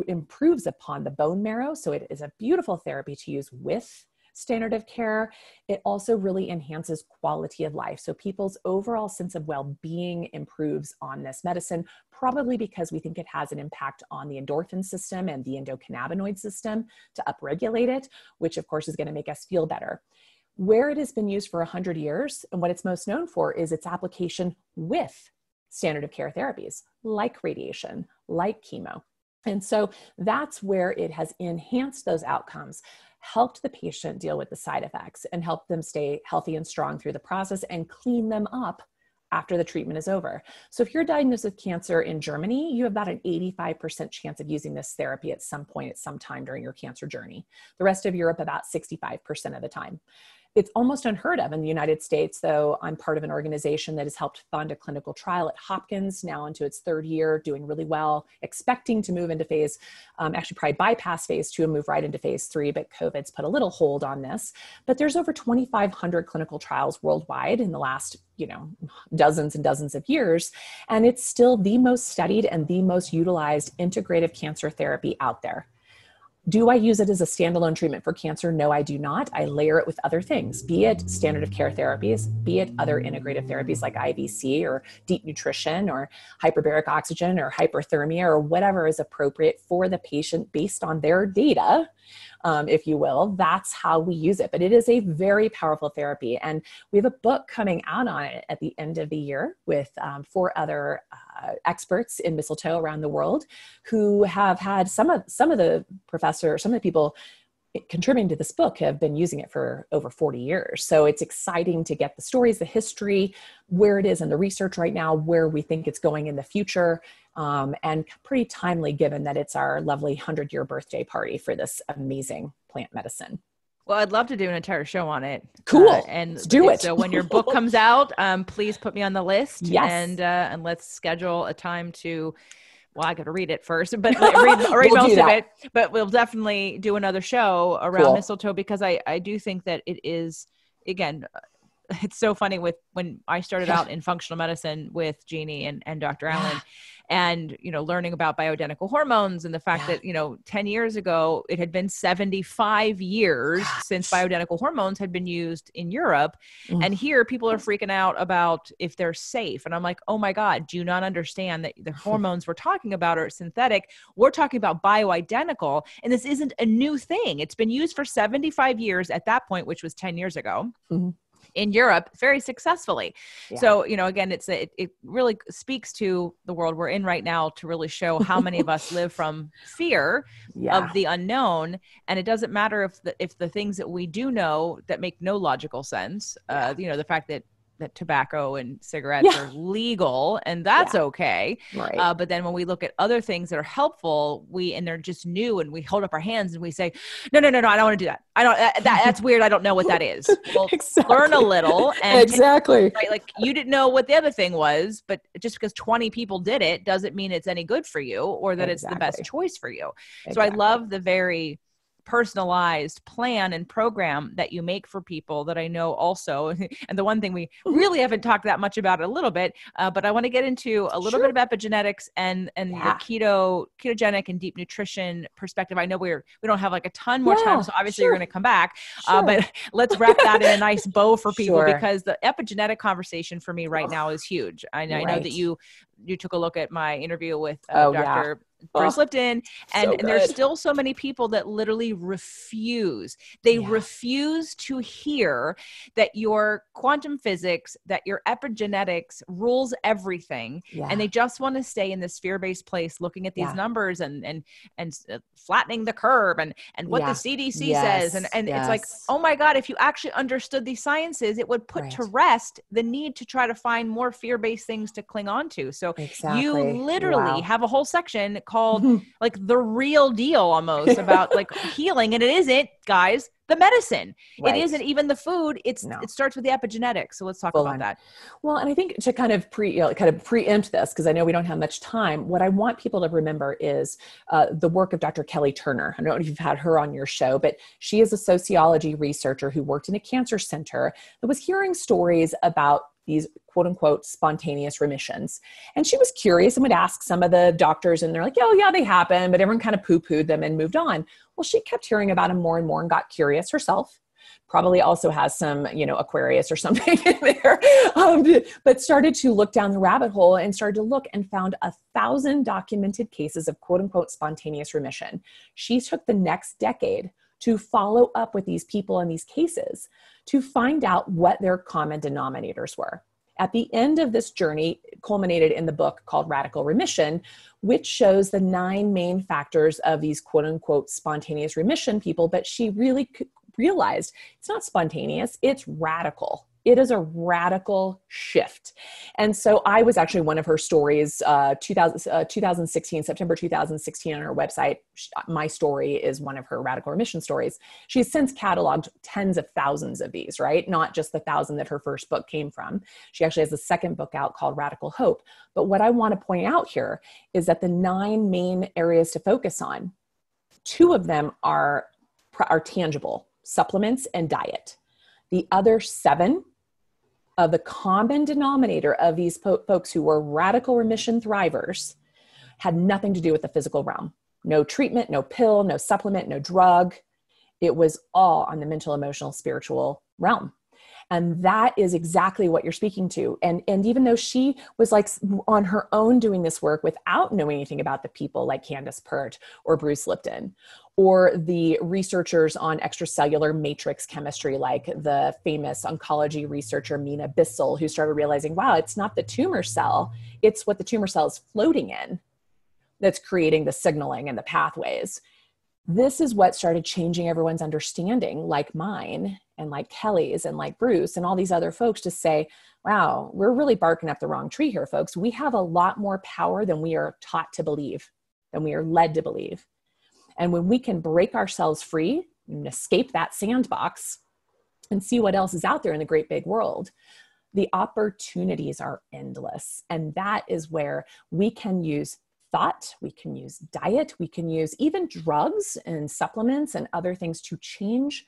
improves upon the bone marrow. So it is a beautiful therapy to use with standard of care. It also really enhances quality of life. So people's overall sense of well-being improves on this medicine, probably because we think it has an impact on the endorphin system and the endocannabinoid system to upregulate it, which of course is going to make us feel better. Where it has been used for 100 years and what it's most known for is its application with standard of care therapies like radiation, like chemo. And so that's where it has enhanced those outcomes, helped the patient deal with the side effects, and helped them stay healthy and strong through the process and clean them up after the treatment is over. So if you're diagnosed with cancer in Germany, you have about an 85% chance of using this therapy at some point, at some time during your cancer journey. The rest of Europe, about 65% of the time. It's almost unheard of in the United States, though. I'm part of an organization that has helped fund a clinical trial at Hopkins, now into its third year, doing really well, expecting to move into phase, actually probably bypass phase 2 and move right into phase 3, but COVID's put a little hold on this. But there's over 2,500 clinical trials worldwide in the last, dozens and dozens of years. And it's still the most studied and the most utilized integrative cancer therapy out there. Do I use it as a standalone treatment for cancer? No, I do not. I layer it with other things, be it standard of care therapies, be it other integrative therapies like IVC or deep nutrition or hyperbaric oxygen or hyperthermia or whatever is appropriate for the patient based on their data. if you will. That's how we use it. But it is a very powerful therapy. And we have a book coming out on it at the end of the year with 4 other experts in mistletoe around the world who have had some of the people contributing to this book have been using it for over 40 years. So it's exciting to get the stories, the history, where it is in the research right now, where we think it's going in the future, and pretty timely given that it's our lovely 100-year birthday party for this amazing plant medicine. Well, I'd love to do an entire show on it. Cool. And let's do it. So when your book comes out, please put me on the list. Yes. And let's schedule a time to, well, I got to read it first, but read We'll most do of that. it. But we'll definitely do another show around Cool. mistletoe, because I do think that it is, again, it's so funny when I started out in functional medicine with Jeannie and Dr. Allen, and, learning about bioidentical hormones and the fact that, 10 years ago, it had been 75 years since bioidentical hormones had been used in Europe. And here people are freaking out about if they're safe. And I'm like, oh my God, do you not understand that the hormones we're talking about are synthetic? We're talking about bioidentical. And this isn't a new thing. It's been used for 75 years at that point, which was 10 years ago. In Europe very successfully. Yeah. So, again, it really speaks to the world we're in right now to really show how many of us live from fear of the unknown. And it doesn't matter if the things that we do know that make no logical sense, the fact that tobacco and cigarettes are legal, and that's okay. Right. But then when we look at other things that are helpful, and they're just new, and we hold up our hands and we say, no, I don't want to do that. I don't, that's weird. I don't know what that is. Well, learn a little. And exactly. Right. Like, you didn't know what the other thing was, but just because 20 people did it doesn't mean it's any good for you, or that it's the best choice for you. So I love the very personalized plan and program that you make for people that I know also. And the one thing we really haven't talked that much about, a little bit, but I want to get into a little bit of epigenetics and the ketogenic and deep nutrition perspective. I know we don't have like a ton more time, so obviously you're going to come back, but let's wrap that in a nice bow for people, because the epigenetic conversation for me right now is huge. I know that you took a look at my interview with Dr. Bruce Lipton, and there's still so many people that literally refuse. They refuse to hear that your quantum physics, that your epigenetics rules everything. And they just want to stay in this fear-based place, looking at these numbers and flattening the curve and what the CDC says. And it's like, oh my God, if you actually understood these sciences, it would put to rest the need to try to find more fear-based things to cling on to. So you literally have a whole section called like the real deal, almost, about like healing. And it isn't, guys, the medicine. It isn't even the food. It starts with the epigenetics. So let's talk about that. Well, and I think to kind of preempt this, because I know we don't have much time, what I want people to remember is the work of Dr. Kelly Turner. I don't know if you've had her on your show, but she is a sociology researcher who worked in a cancer center that was hearing stories about these quote unquote spontaneous remissions. And she was curious and would ask some of the doctors, and they're like, oh yeah, they happen, but everyone kind of poo-pooed them and moved on. Well, she kept hearing about them more and more and got curious herself. Probably also has some, Aquarius or something in there, but started to look down the rabbit hole and started to look and found 1,000 documented cases of quote unquote spontaneous remission. She took the next decade to follow up with these people in these cases to find out what their common denominators were. At the end of this journey, culminated in the book called Radical Remission, which shows the 9 main factors of these quote unquote spontaneous remission people. But she really realized it's not spontaneous, it's radical. It is a radical shift. And so I was actually one of her stories, 2016, September 2016 on her website. My story is one of her radical remission stories. She's since cataloged tens of thousands of these, right? Not just the 1,000 that her first book came from. She actually has a second book out called Radical Hope. But what I want to point out here is that the 9 main areas to focus on, 2 of them are tangible: supplements and diet. The other 7 of the common denominator of these folks who were radical remission thrivers had nothing to do with the physical realm. No treatment, no pill, no supplement, no drug. It was all on the mental, emotional, spiritual realm. And that is exactly what you're speaking to. And even though she was like on her own doing this work without knowing anything about the people like Candace Pert or Bruce Lipton, or the researchers on extracellular matrix chemistry, like the famous oncology researcher Mina Bissell, who started realizing, wow, it's not the tumor cell, it's what the tumor cell is floating in that's creating the signaling and the pathways. This is what started changing everyone's understanding, like mine and like Kelly's and like Bruce and all these other folks, to say, wow, we're really barking up the wrong tree here, folks. We have a lot more power than we are taught to believe, than we are led to believe. And when we can break ourselves free and escape that sandbox and see what else is out there in the great big world, the opportunities are endless. And that is where we can use thought, we can use diet, we can use even drugs and supplements and other things to change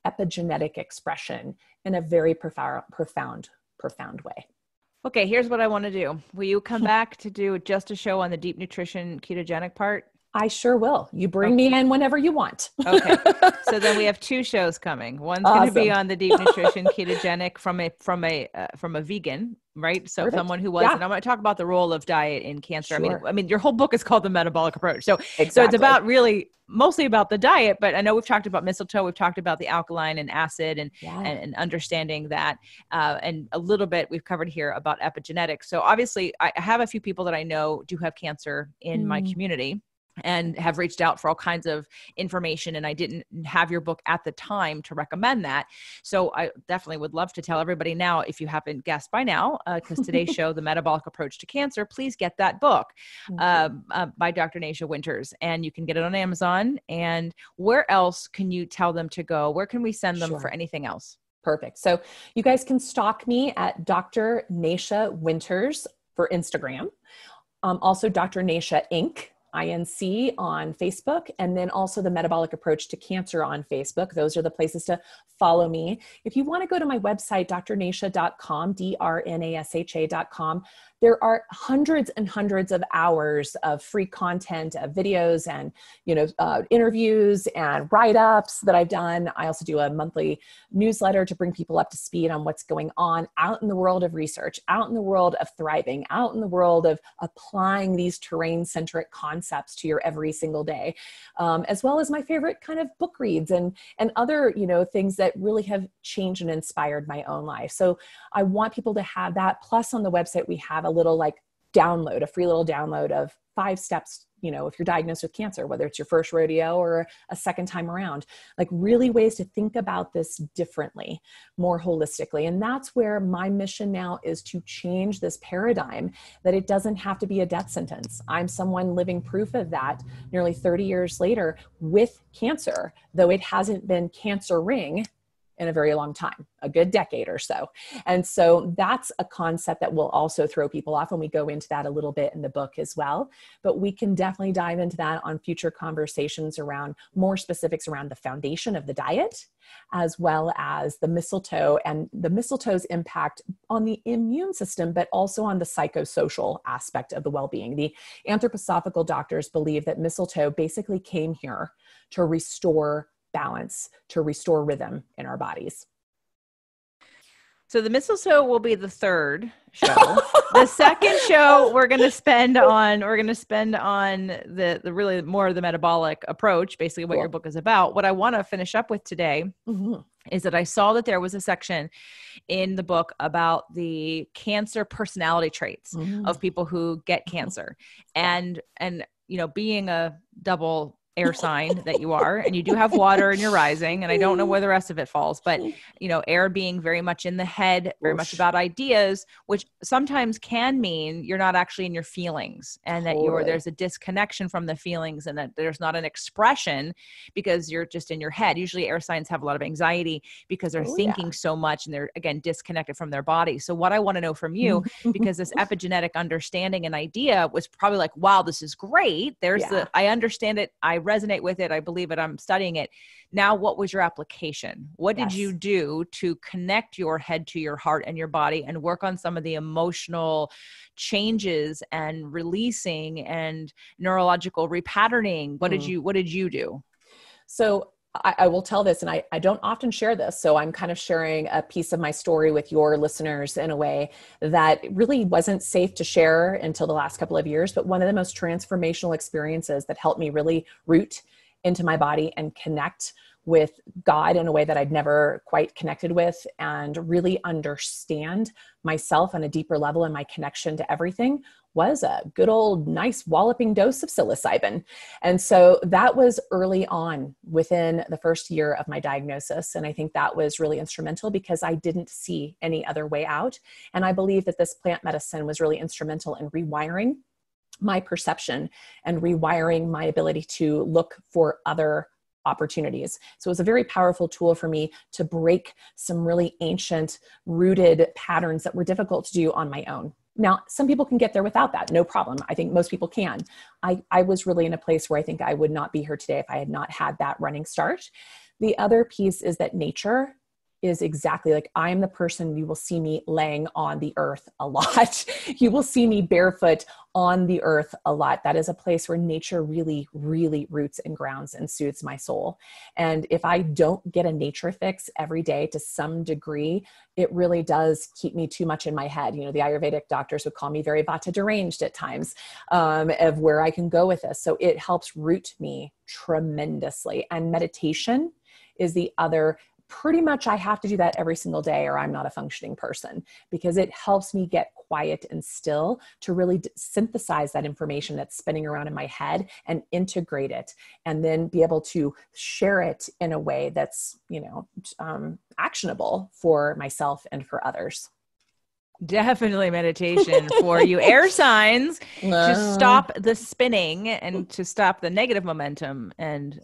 epigenetic expression in a very profound way. Okay, here's what I want to do. Will you come back to do just a show on the deep nutrition ketogenic part? I sure will. You bring me in whenever you want. Okay. So then we have 2 shows coming. One's going to be on the deep nutrition ketogenic from a vegan, right? So Perfect. Someone who was, and I'm going to talk about the role of diet in cancer. Sure. I mean, your whole book is called The Metabolic Approach. So, exactly. So it's about really mostly about the diet, but I know we've talked about mistletoe. We've talked about the alkaline and acid and understanding that. And a little bit we've covered here about epigenetics. So obviously I have a few people that I know do have cancer in my community, and have reached out for all kinds of information. And I didn't have your book at the time to recommend that. So I definitely would love to tell everybody now, if you haven't guessed by now, because today's show, The Metabolic Approach to Cancer, please get that book by Dr. Nasha Winters. And you can get it on Amazon. And where else can you tell them to go? Where can we send them for anything else? Perfect. So you guys can stalk me at Dr. Nasha Winters for Instagram. Also Dr. Nasha Inc. INC on Facebook, and then also The Metabolic Approach to Cancer on Facebook. Those are the places to follow me. If you want to go to my website, drnasha.com, drnasha.com, there are hundreds and hundreds of hours of free content, of videos and, interviews and write-ups that I've done. I also do a monthly newsletter to bring people up to speed on what's going on out in the world of research, out in the world of thriving, out in the world of applying these terrain-centric concepts to your every single day, as well as my favorite kind of book reads and other, things that really have changed and inspired my own life. So I want people to have that. Plus on the website, we have a little a free little download of 5 steps, if you're diagnosed with cancer, whether it's your first rodeo or a second time around, really ways to think about this differently, more holistically. And that's where my mission now is, to change this paradigm that it doesn't have to be a death sentence. I'm someone living proof of that nearly 30 years later with cancer, though it hasn't been cancer-ring in a very long time, a good decade or so. And so that's a concept that will also throw people off, and we go into that a little bit in the book as well. But we can definitely dive into that on future conversations around more specifics around the foundation of the diet, as well as the mistletoe and the mistletoe's impact on the immune system, but also on the psychosocial aspect of the well-being. The anthroposophical doctors believe that mistletoe basically came here to restore balance, to restore rhythm in our bodies. So the mistletoe will be the 3rd show. The second show we're going to spend on the really more of the metabolic approach, basically what your book is about. What I want to finish up with today is that I saw that there was a section in the book about the cancer personality traits of people who get cancer. And being a double air sign that you are, and you do have water in your rising, and I don't know where the rest of it falls, but air being very much in the head, very much about ideas, which sometimes can mean you're not actually in your feelings, and that there's a disconnection from the feelings, and that there's not an expression because you're just in your head. Usually air signs have a lot of anxiety because they're thinking so much, and they're, again, disconnected from their body. So what I want to know from you, because this epigenetic understanding and idea was probably like, wow, this is great. I understand it. I resonate with it. I believe it. I'm studying it. Now, what was your application? What did you do to connect your head to your heart and your body and work on some of the emotional changes and releasing and neurological repatterning? What did you do? So I will tell this, and I don't often share this. So I'm kind of sharing a piece of my story with your listeners in a way that really wasn't safe to share until the last couple of years. But one of the most transformational experiences that helped me really root into my body and connect with God in a way that I'd never quite connected with, and really understand myself on a deeper level and my connection to everything, was a good old nice walloping dose of psilocybin. And so that was early on within the first year of my diagnosis. And I think that was really instrumental because I didn't see any other way out. And I believe that this plant medicine was really instrumental in rewiring my perception and rewiring my ability to look for other opportunities. So it was a very powerful tool for me to break some really ancient rooted patterns that were difficult to do on my own. Now, some people can get there without that, no problem. I think most people can. I was really in a place where I think I would not be here today if I had not had that running start. The other piece is that nature is exactly like, I'm the person, you will see me laying on the earth a lot. You will see me barefoot on the earth a lot. That is a place where nature really, really roots and grounds and soothes my soul. And if I don't get a nature fix every day to some degree, it really does keep me too much in my head. You know, the Ayurvedic doctors would call me very vata deranged at times, of where I can go with this. So it helps root me tremendously. And meditation is the other. Pretty much I have to do that every single day or I'm not a functioning person, because it helps me get quiet and still to really synthesize that information that's spinning around in my head and integrate it, and then be able to share it in a way that's, actionable for myself and for others. Definitely meditation for you air signs to stop the spinning and to stop the negative momentum and,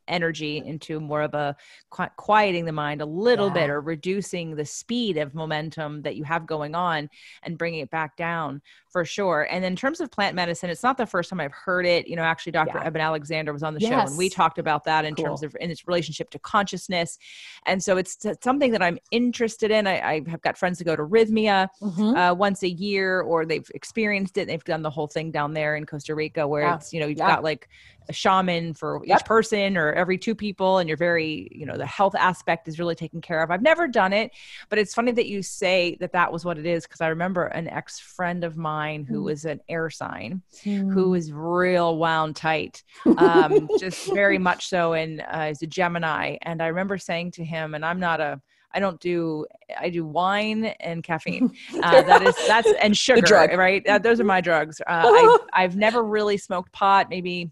energy into more of a quieting the mind a little bit, or reducing the speed of momentum that you have going on and bringing it back down for sure. And in terms of plant medicine, it's not the first time I've heard it. Actually, Dr. Eben Alexander was on the show and we talked about that in terms of in its relationship to consciousness. And so it's something that I'm interested in. I have got friends that go to Rhythmia once a year, or they've experienced it. They've done the whole thing down there in Costa Rica where it's, you've got like a shaman for each person or every two people. And you're very, the health aspect is really taken care of. I've never done it, but it's funny that you say that was what it is. Cause I remember an ex-friend of mine who was an air sign, who was real wound tight, just very much so. And is a Gemini. And I remember saying to him, and I do wine and caffeine. That's and sugar, right? Those are my drugs. I've never really smoked pot, maybe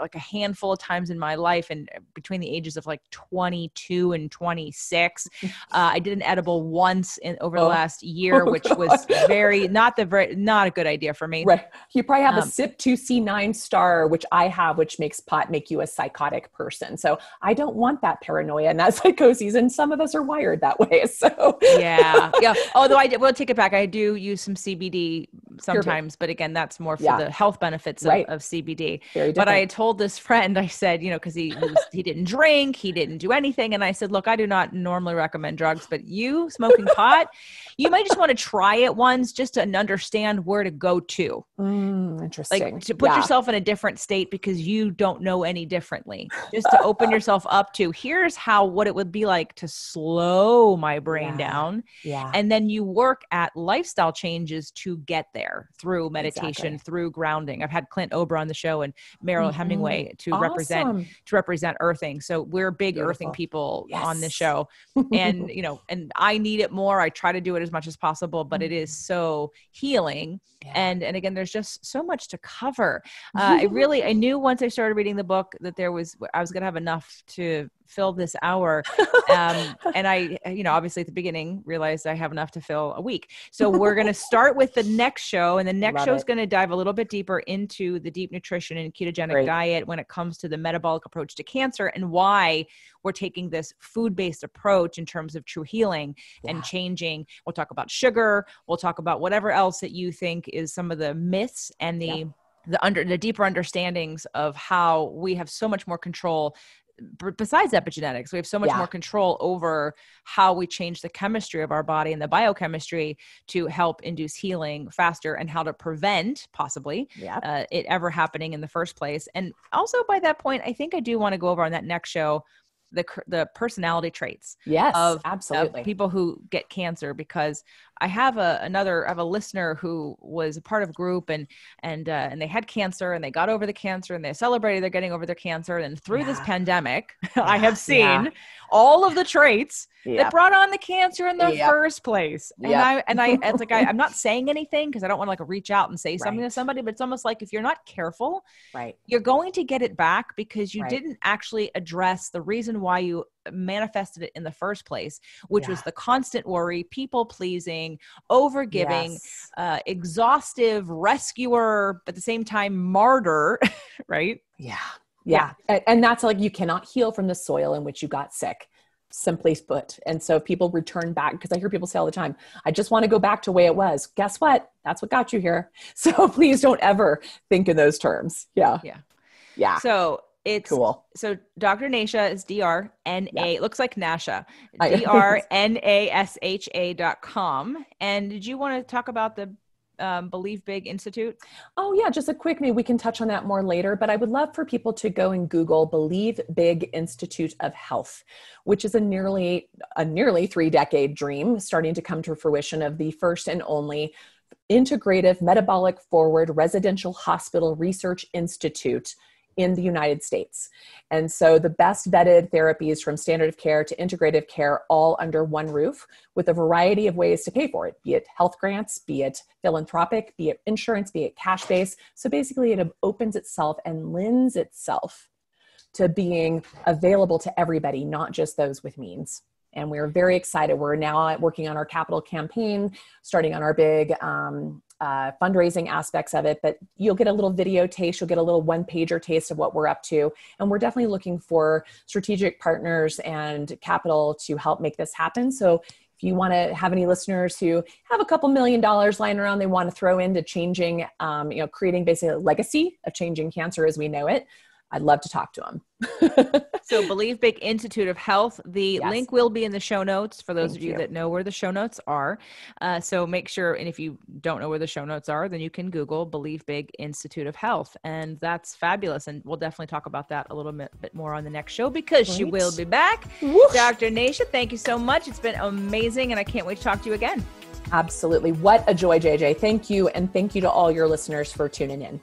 like a handful of times in my life, and between the ages of like 22 and 26. I did an edible once over the last year, which was not a good idea for me. Right. You probably have a CYP2C9 star, which I have, which makes pot make you a psychotic person. So I don't want that paranoia and that psychosis. And some of us are wired that way. So yeah. Although we'll take it back. I do use some CBD sometimes, but again, that's more for the health benefits of CBD. Very different. But I told this friend, I said, cause he didn't drink, he didn't do anything. And I said, look, I do not normally recommend drugs, but you smoking pot, you might just want to try it once just to understand where to go to. Interesting. Like to put yourself in a different state, because you don't know any differently, just to open yourself up to, here's what it would be like to slow my brain down. Yeah. And then you work at lifestyle changes to get there through meditation, through grounding. I've had Clint Ober on the show and Meryl Hemingway to represent earthing. So we're big earthing people on this show. And, and I need it more. I try to do it as much as possible, but it is so healing. Yeah. And again, there's just so much to cover. I knew once I started reading the book that I was going to have enough to fill this hour. And I, obviously at the beginning realized I have enough to fill a week. So we're going to start with the next show. And the next show is going to dive a little bit deeper into the deep nutrition and ketogenic diet when it comes to the metabolic approach to cancer, and why we're taking this food-based approach in terms of true healing and changing. We'll talk about sugar. We'll talk about whatever else that you think is some of the myths and the deeper understandings of how we have so much more control besides epigenetics, we have so much more control over how we change the chemistry of our body and the biochemistry to help induce healing faster, and how to prevent possibly it ever happening in the first place. And also by that point, I think I do want to go over on that next show the personality traits of people who get cancer, because I have a listener who was a part of a group and they had cancer, and they got over the cancer, and they celebrated they're getting over their cancer. And through this pandemic, I have seen all of the traits that brought on the cancer in the first place. And it's like, I'm not saying anything because I don't want to like reach out and say something to somebody, but it's almost like if you're not careful, you're going to get it back because you didn't actually address the reason why you manifested it in the first place, which was the constant worry, people pleasing, over giving, exhaustive rescuer, but at the same time martyr, right? Yeah. And that's like, you cannot heal from the soil in which you got sick, simply put. And so people return back, because I hear people say all the time, I just want to go back to the way it was. Guess what? That's what got you here. So please don't ever think in those terms. Yeah. So it's cool. So Dr. Nasha is DRNA. It looks like Nasha, DRNASHA.com. And did you want to talk about the Believe Big Institute? Oh yeah. Just a quick, maybe we can touch on that more later, but I would love for people to go and Google Believe Big Institute of Health, which is a nearly 3-decade dream starting to come to fruition of the first and only integrative metabolic forward residential hospital research institute in the United States. And so the best vetted therapies from standard of care to integrative care, all under one roof, with a variety of ways to pay for it, be it health grants, be it philanthropic, be it insurance, be it cash-based. So basically it opens itself and lends itself to being available to everybody, not just those with means. And we're very excited. We're now working on our capital campaign, starting on our big fundraising aspects of it, but you'll get a little video taste, you'll get a little one-pager taste of what we're up to. And we're definitely looking for strategic partners and capital to help make this happen. So if you want to have any listeners who have a couple $1 million lying around, they want to throw into changing, creating basically a legacy of changing cancer as we know it, I'd love to talk to them. So Believe Big Institute of Health, the link will be in the show notes for those of you that know where the show notes are. So make sure, and if you don't know where the show notes are, then you can Google Believe Big Institute of Health. And that's fabulous. And we'll definitely talk about that a little bit more on the next show, because she will be back. Whoosh. Dr. Nasha, thank you so much. It's been amazing. And I can't wait to talk to you again. Absolutely. What a joy, JJ. Thank you. And thank you to all your listeners for tuning in.